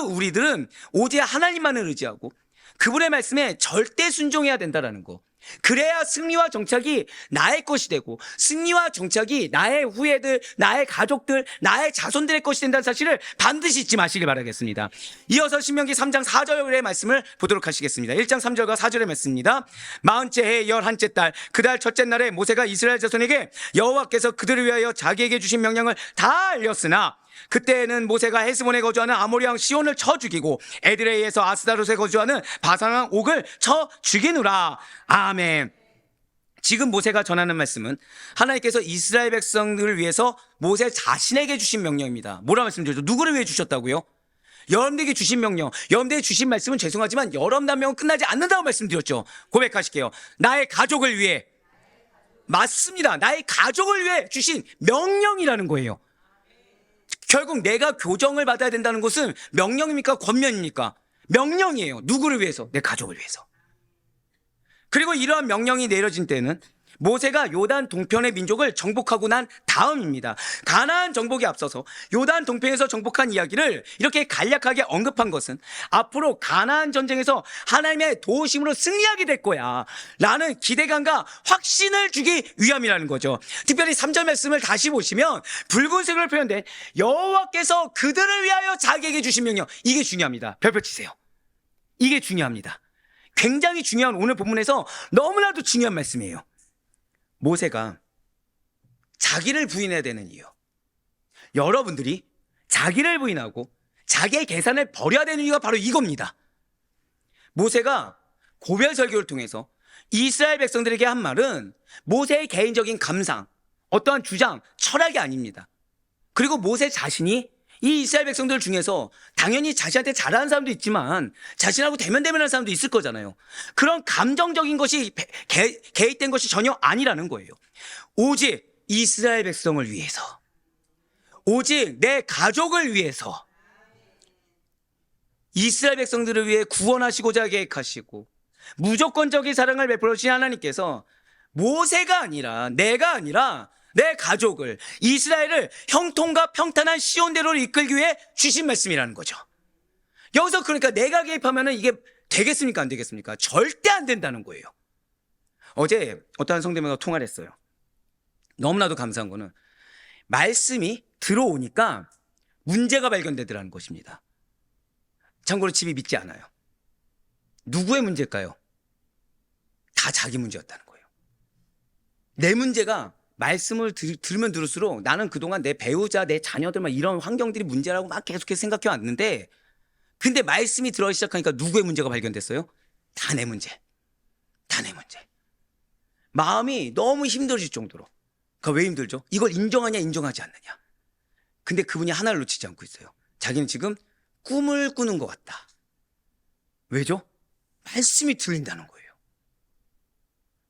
우리들은 오직 하나님만을 의지하고 그분의 말씀에 절대 순종해야 된다는 거. 그래야 승리와 정착이 나의 것이 되고 승리와 정착이 나의 후예들, 나의 가족들, 나의 자손들의 것이 된다는 사실을 반드시 잊지 마시길 바라겠습니다. 이어서 신명기 3장 4절의 말씀을 보도록 하시겠습니다. 1장 3절과 4절의 말씀입니다. 40째 해 11째 달 그 달 첫째 날에 모세가 이스라엘 자손에게 여호와께서 그들을 위하여 자기에게 주신 명령을 다 알렸으나 그때에는 모세가 헤스본에 거주하는 아모리 왕 시온을 쳐 죽이고 에드레이에서 아스다롯에 거주하는 바산 왕 옥을 쳐 죽이누라. 아멘. 지금 모세가 전하는 말씀은 하나님께서 이스라엘 백성들을 위해서 모세 자신에게 주신 명령입니다. 뭐라 말씀드렸죠? 누구를 위해 주셨다고요? 여러분들에게 주신 명령, 여러분들에게 주신 말씀은 죄송하지만 여러분 단명은 끝나지 않는다고 말씀드렸죠. 고백하실게요. 나의 가족을 위해, 맞습니다. 나의 가족을 위해 주신 명령이라는 거예요. 결국 내가 교정을 받아야 된다는 것은 명령입니까? 권면입니까? 명령이에요. 누구를 위해서? 내 가족을 위해서. 그리고 이러한 명령이 내려진 때는 모세가 요단 동편의 민족을 정복하고 난 다음입니다. 가나안 정복에 앞서서 요단 동편에서 정복한 이야기를 이렇게 간략하게 언급한 것은 앞으로 가나안 전쟁에서 하나님의 도우심으로 승리하게 될 거야 라는 기대감과 확신을 주기 위함이라는 거죠. 특별히 3절 말씀을 다시 보시면 붉은색으로 표현된 여호와께서 그들을 위하여 자기에게 주신 명령, 이게 중요합니다. 별표 치세요. 이게 중요합니다. 굉장히 중요한 오늘 본문에서 너무나도 중요한 말씀이에요. 모세가 자기를 부인해야 되는 이유, 여러분들이 자기를 부인하고 자기의 계산을 버려야 되는 이유가 바로 이겁니다. 모세가 고별 설교를 통해서 이스라엘 백성들에게 한 말은 모세의 개인적인 감상, 어떠한 주장, 철학이 아닙니다. 그리고 모세 자신이 이 이스라엘 백성들 중에서 당연히 자신한테 잘하는 사람도 있지만 자신하고 대면대면한 사람도 있을 거잖아요. 그런 감정적인 것이 개입된 것이 전혀 아니라는 거예요. 오직 이스라엘 백성을 위해서, 오직 내 가족을 위해서, 이스라엘 백성들을 위해 구원하시고자 계획하시고 무조건적인 사랑을 베풀어 주신 하나님께서 모세가 아니라, 내가 아니라 내 가족을, 이스라엘을 형통과 평탄한 시온대로를 이끌기 위해 주신 말씀이라는 거죠. 여기서 그러니까 내가 개입하면 이게 되겠습니까? 안 되겠습니까? 절대 안 된다는 거예요. 어제 어떠한 성대모가 통화를 했어요. 너무나도 감사한 거는 말씀이 들어오니까 문제가 발견되더라는 것입니다. 참고로 집이 믿지 않아요. 누구의 문제일까요? 다 자기 문제였다는 거예요. 내 문제가 말씀을 들으면 들을수록 나는 그동안 내 배우자, 내 자녀들 막 이런 환경들이 문제라고 막 계속해서 생각해 왔는데, 근데 말씀이 들어가기 시작하니까 누구의 문제가 발견됐어요? 다 내 문제. 다 내 문제. 마음이 너무 힘들어질 정도로. 그러니까 왜 힘들죠? 이걸 인정하냐 인정하지 않느냐. 근데 그분이 하나를 놓치지 않고 있어요. 자기는 지금 꿈을 꾸는 것 같다. 왜죠? 말씀이 들린다는 거예요.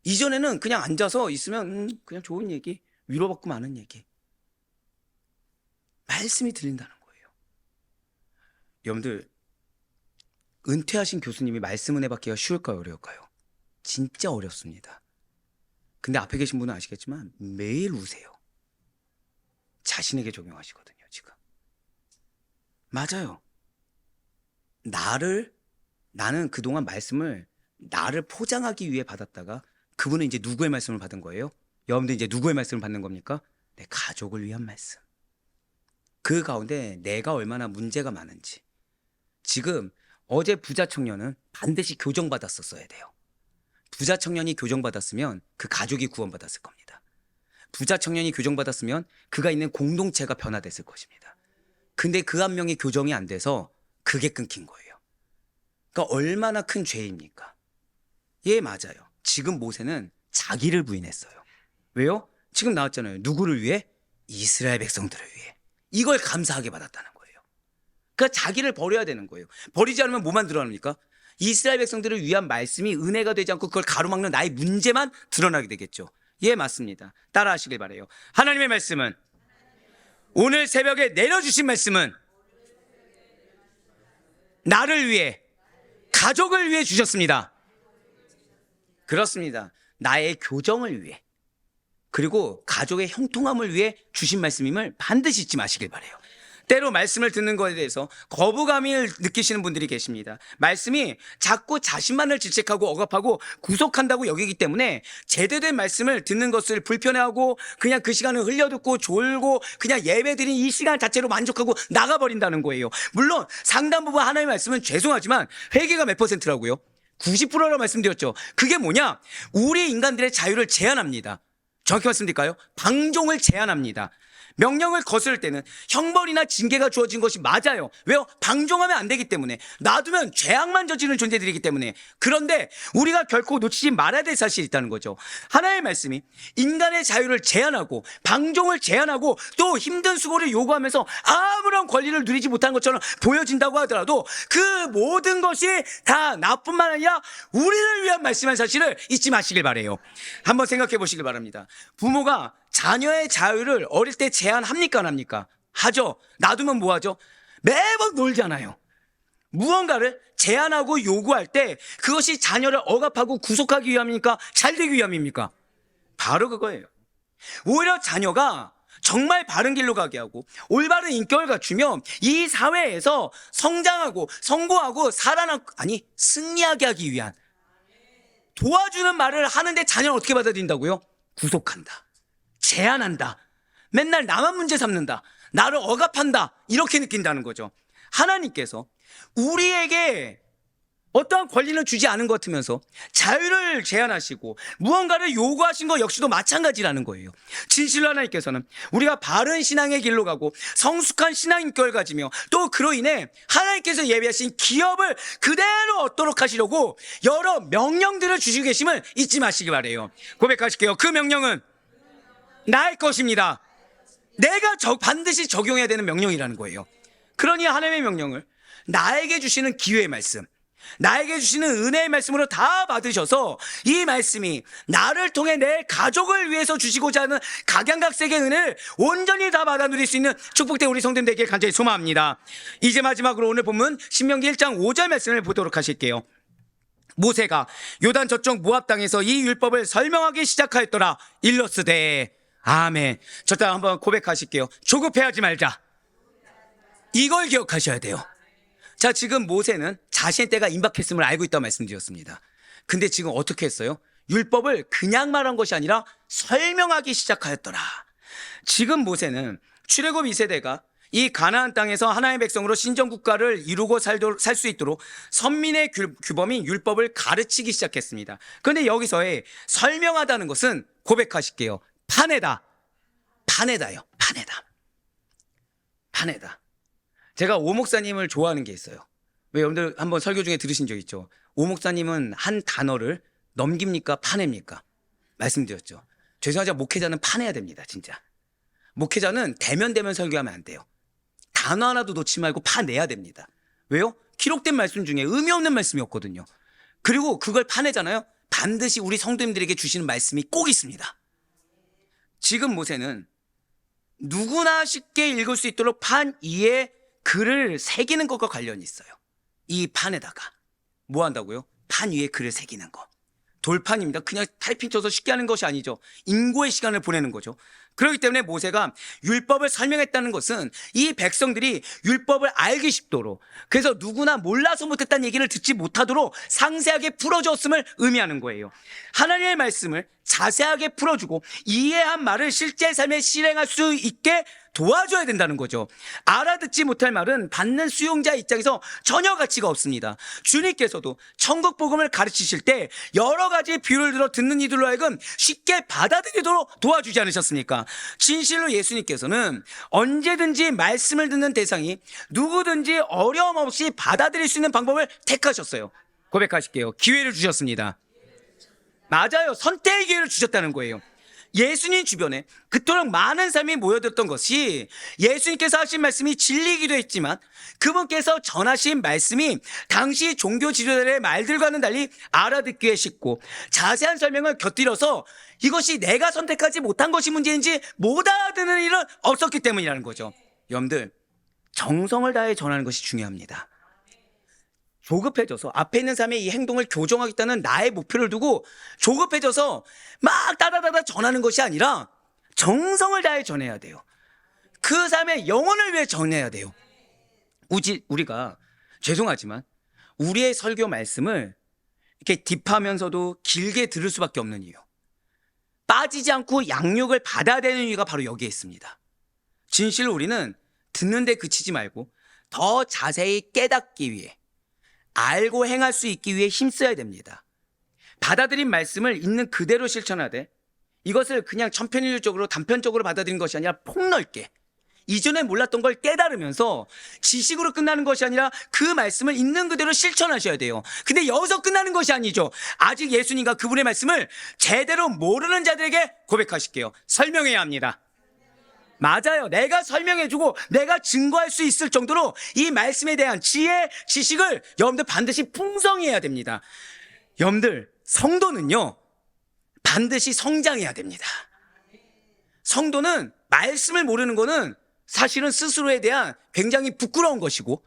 이전에는 그냥 앉아서 있으면 그냥 좋은 얘기, 위로받고 마는 얘기. 말씀이 들린다는 거예요. 여러분들, 은퇴하신 교수님이 말씀 은혜 받기가 쉬울까요? 어려울까요? 진짜 어렵습니다. 근데 앞에 계신 분은 아시겠지만 매일 우세요. 자신에게 적용하시거든요, 지금. 맞아요. 나는 그동안 말씀을 나를 포장하기 위해 받았다가 그분은 이제 누구의 말씀을 받은 거예요? 여러분들 이제 누구의 말씀을 받는 겁니까? 내 가족을 위한 말씀. 그 가운데 내가 얼마나 문제가 많은지. 지금 어제 부자 청년은 반드시 교정받았었어야 돼요. 부자 청년이 교정받았으면 그 가족이 구원받았을 겁니다. 부자 청년이 교정받았으면 그가 있는 공동체가 변화됐을 것입니다. 근데 그 한 명이 교정이 안 돼서 그게 끊긴 거예요. 그러니까 얼마나 큰 죄입니까? 예, 맞아요. 지금 모세는 자기를 부인했어요. 왜요? 지금 나왔잖아요. 누구를 위해? 이스라엘 백성들을 위해. 이걸 감사하게 받았다는 거예요. 그러니까 자기를 버려야 되는 거예요. 버리지 않으면 뭐만 드러납니까? 이스라엘 백성들을 위한 말씀이 은혜가 되지 않고 그걸 가로막는 나의 문제만 드러나게 되겠죠. 예, 맞습니다. 따라하시길 바라요. 하나님의 말씀은, 오늘 새벽에 내려주신 말씀은 나를 위해, 가족을 위해 주셨습니다. 그렇습니다. 나의 교정을 위해, 그리고 가족의 형통함을 위해 주신 말씀임을 반드시 잊지 마시길 바라요. 때로 말씀을 듣는 것에 대해서 거부감을 느끼시는 분들이 계십니다. 말씀이 자꾸 자신만을 질책하고 억압하고 구속한다고 여기기 때문에 제대로 된 말씀을 듣는 것을 불편해하고 그냥 그 시간을 흘려듣고 졸고 그냥 예배드린 이 시간 자체로 만족하고 나가버린다는 거예요. 물론 상당 부분 하나님의 말씀은 죄송하지만 회개가 몇 %라고요? 90%라고 말씀드렸죠. 그게 뭐냐? 우리 인간들의 자유를 제한합니다. 정확히 말씀드릴까요? 방종을 제한합니다. 명령을 거스를 때는 형벌이나 징계가 주어진 것이 맞아요. 왜요? 방종하면 안 되기 때문에. 놔두면 죄악만 저지르는 존재들이기 때문에. 그런데 우리가 결코 놓치지 말아야 될 사실이 있다는 거죠. 하나님의 말씀이 인간의 자유를 제한하고 방종을 제한하고 또 힘든 수고를 요구하면서 아무런 권리를 누리지 못한 것처럼 보여진다고 하더라도 그 모든 것이 다 나뿐만 아니라 우리를 위한 말씀한 사실을 잊지 마시길 바라요. 한번 생각해 보시길 바랍니다. 부모가 자녀의 자유를 어릴 때 제한합니까 안 합니까? 하죠. 놔두면 뭐 하죠? 매번 놀잖아요. 무언가를 제한하고 요구할 때 그것이 자녀를 억압하고 구속하기 위함입니까? 잘되기 위함입니까? 바로 그거예요. 오히려 자녀가 정말 바른 길로 가게 하고 올바른 인격을 갖추면 이 사회에서 성장하고 성공하고 승리하게 하기 위한 도와주는 말을 하는데 자녀는 어떻게 받아들인다고요? 구속한다. 제한한다. 맨날 나만 문제 삼는다. 나를 억압한다. 이렇게 느낀다는 거죠. 하나님께서 우리에게 어떠한 권리는 주지 않은 것 같으면서 자유를 제한하시고 무언가를 요구하신 것 역시도 마찬가지라는 거예요. 진실로 하나님께서는 우리가 바른 신앙의 길로 가고 성숙한 신앙 인격을 가지며 또 그로 인해 하나님께서 예비하신 기업을 그대로 얻도록 하시려고 여러 명령들을 주시고 계심을 잊지 마시기 바라요. 고백하실게요. 그 명령은 나의 것입니다. 내가 반드시 적용해야 되는 명령이라는 거예요. 그러니 하나님의 명령을 나에게 주시는 기회의 말씀, 나에게 주시는 은혜의 말씀으로 다 받으셔서 이 말씀이 나를 통해 내 가족을 위해서 주시고자 하는 각양각색의 은혜를 온전히 다 받아 누릴 수 있는 축복된 우리 성도님 되길 간절히 소망합니다. 이제 마지막으로 오늘 본문 신명기 1장 5절 말씀을 보도록 하실게요. 모세가 요단 저쪽 모압 땅에서 이 율법을 설명하기 시작하였더라. 일러스되 아멘. 저따 한번 고백하실게요. 조급해하지 말자. 이걸 기억하셔야 돼요. 자, 지금 모세는 자신의 때가 임박했음을 알고 있다고 말씀드렸습니다. 근데 지금 어떻게 했어요? 율법을 그냥 말한 것이 아니라 설명하기 시작하였더라. 지금 모세는 출애굽 2세대가 이 가나안 땅에서 하나님의 백성으로 신정국가를 이루고 살 수 있도록 선민의 규범인 율법을 가르치기 시작했습니다. 그런데 여기서의 설명하다는 것은 고백하실게요. 파내다요. 파내다. 제가 오 목사님을 좋아하는 게 있어요. 왜 여러분들 한번 설교 중에 들으신 적 있죠? 오 목사님은 한 단어를 넘깁니까? 파냅니까? 말씀드렸죠. 죄송하지만 목회자는 파내야 됩니다. 진짜. 목회자는 대면 설교하면 안 돼요. 단어 하나도 놓지 말고 파내야 됩니다. 왜요? 기록된 말씀 중에 의미 없는 말씀이 없거든요. 그리고 그걸 파내잖아요. 반드시 우리 성도님들에게 주시는 말씀이 꼭 있습니다. 지금 모세는 누구나 쉽게 읽을 수 있도록 판 위에 글을 새기는 것과 관련이 있어요. 이 판에다가 뭐 한다고요? 판 위에 글을 새기는 거. 돌판입니다. 그냥 타이핑 쳐서 쉽게 하는 것이 아니죠. 인고의 시간을 보내는 거죠. 그렇기 때문에 모세가 율법을 설명했다는 것은 이 백성들이 율법을 알기 쉽도록, 그래서 누구나 몰라서 못했다는 얘기를 듣지 못하도록 상세하게 풀어줬음을 의미하는 거예요. 하나님의 말씀을 자세하게 풀어주고 이해한 말을 실제 삶에 실행할 수 있게 도와줘야 된다는 거죠. 알아듣지 못할 말은 받는 수용자 입장에서 전혀 가치가 없습니다. 주님께서도 천국 복음을 가르치실 때 여러 가지 비유를 들어 듣는 이들로 하여금 쉽게 받아들이도록 도와주지 않으셨습니까? 진실로 예수님께서는 언제든지 말씀을 듣는 대상이 누구든지 어려움 없이 받아들일 수 있는 방법을 택하셨어요. 고백하실게요. 기회를 주셨습니다. 맞아요. 선택의 기회를 주셨다는 거예요. 예수님 주변에 그토록 많은 사람이 모여들었던 것이 예수님께서 하신 말씀이 진리이기도 했지만 그분께서 전하신 말씀이 당시 종교 지도자들의 말들과는 달리 알아듣기에 쉽고 자세한 설명을 곁들여서 이것이 내가 선택하지 못한 것이 문제인지 못 알아듣는 일은 없었기 때문이라는 거죠. 여러분들, 정성을 다해 전하는 것이 중요합니다. 조급해져서 앞에 있는 사람의 이 행동을 교정하겠다는 나의 목표를 두고 조급해져서 막 따다다다 전하는 것이 아니라 정성을 다해 전해야 돼요. 그 삶의 영혼을 위해 전해야 돼요. 우리가 죄송하지만 우리의 설교 말씀을 이렇게 딥하면서도 길게 들을 수밖에 없는 이유, 빠지지 않고 양육을 받아야 되는 이유가 바로 여기에 있습니다. 진실로 우리는 듣는 데 그치지 말고 더 자세히 깨닫기 위해, 알고 행할 수 있기 위해 힘써야 됩니다. 받아들인 말씀을 있는 그대로 실천하되 이것을 그냥 천편일률적으로 단편적으로 받아들인 것이 아니라 폭넓게 이전에 몰랐던 걸 깨달으면서 지식으로 끝나는 것이 아니라 그 말씀을 있는 그대로 실천하셔야 돼요. 근데 여기서 끝나는 것이 아니죠. 아직 예수님과 그분의 말씀을 제대로 모르는 자들에게 고백하실게요. 설명해야 합니다. 맞아요. 내가 설명해주고 내가 증거할 수 있을 정도로 이 말씀에 대한 지혜, 지식을 여러분들 반드시 풍성해야 됩니다. 여러분들, 성도는요 반드시 성장해야 됩니다. 성도는 말씀을 모르는 거는 사실은 스스로에 대한 굉장히 부끄러운 것이고,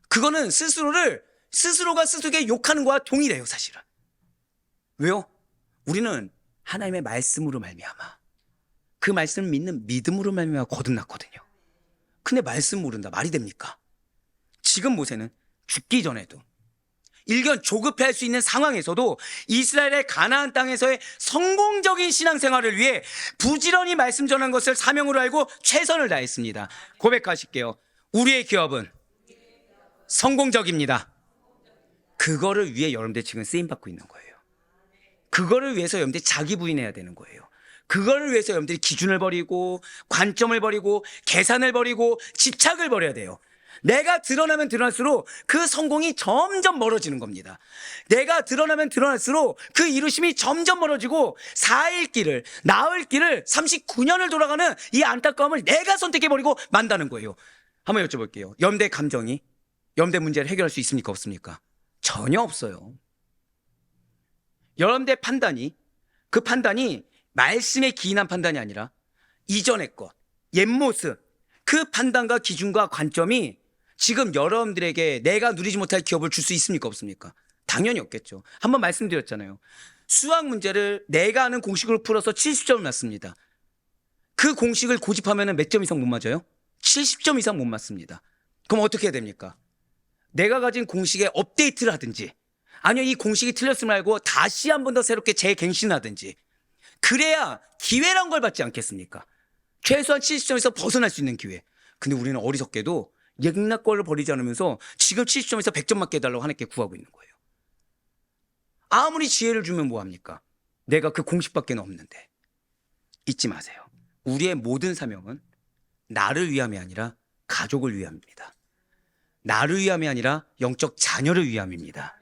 그거는 스스로가 스스로에게 욕하는 거와 동일해요. 사실은. 왜요? 우리는 하나님의 말씀으로 말미암아, 그 말씀을 믿는 믿음으로 말미암아 거듭났거든요. 근데 말씀 모른다 말이 됩니까? 지금 모세는 죽기 전에도 일견 조급해할 수 있는 상황에서도 이스라엘의 가나안 땅에서의 성공적인 신앙생활을 위해 부지런히 말씀 전한 것을 사명으로 알고 최선을 다했습니다. 고백하실게요. 우리의 기업은 성공적입니다. 그거를 위해 여러분들 지금 쓰임받고 있는 거예요. 그거를 위해서 여러분들이 자기 부인해야 되는 거예요. 그거를 위해서 여러분들이 기준을 버리고 관점을 버리고 계산을 버리고 집착을 버려야 돼요. 내가 드러나면 드러날수록 그 성공이 점점 멀어지는 겁니다. 내가 드러나면 드러날수록 그 이루심이 점점 멀어지고 사일 길을, 나을 길을 39년을 돌아가는 이 안타까움을 내가 선택해버리고 만다는 거예요. 한번 여쭤볼게요. 여러분들의 감정이 여러분들의 문제를 해결할 수 있습니까? 없습니까? 전혀 없어요. 여러분들의 판단이, 그 판단이 말씀에 기인한 판단이 아니라 이전의 것, 옛 모습, 그 판단과 기준과 관점이 지금 여러분들에게 내가 누리지 못할 기업을 줄 수 있습니까? 없습니까? 당연히 없겠죠. 한번 말씀드렸잖아요. 수학 문제를 내가 아는 공식으로 풀어서 70점을 맞습니다. 그 공식을 고집하면 몇 점 이상 못 맞아요? 70점 이상 못 맞습니다. 그럼 어떻게 해야 됩니까? 내가 가진 공식에 업데이트를 하든지, 아니면 이 공식이 틀렸음을 알고 다시 한 번 더 새롭게 재갱신하든지, 그래야 기회란 걸 받지 않겠습니까? 최소한 70점에서 벗어날 수 있는 기회. 근데 우리는 어리석게도 옛날 거를 버리지 않으면서 지금 70점에서 100점 맞게 해달라고 하나님께 구하고 있는 거예요. 아무리 지혜를 주면 뭐합니까? 내가 그 공식밖에 없는데. 잊지 마세요. 우리의 모든 사명은 나를 위함이 아니라 가족을 위함입니다. 나를 위함이 아니라 영적 자녀를 위함입니다.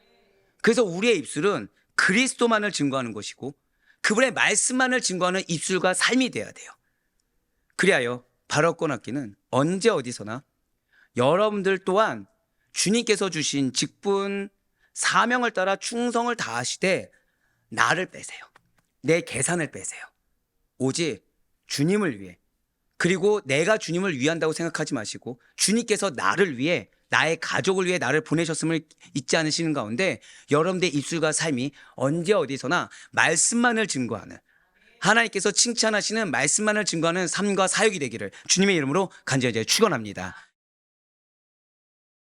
그래서 우리의 입술은 그리스도만을 증거하는 것이고 그분의 말씀만을 증거하는 입술과 삶이 돼야 돼요. 그리하여 바라옵고 낫기는 언제 어디서나 여러분들 또한 주님께서 주신 직분, 사명을 따라 충성을 다하시되 나를 빼세요. 내 계산을 빼세요. 오직 주님을 위해, 그리고 내가 주님을 위한다고 생각하지 마시고 주님께서 나를 위해, 나의 가족을 위해 나를 보내셨음을 잊지 않으시는 가운데 여러분들의 입술과 삶이 언제 어디서나 말씀만을 증거하는, 하나님께서 칭찬하시는 말씀만을 증거하는 삶과 사역이 되기를 주님의 이름으로 간절히 축원합니다.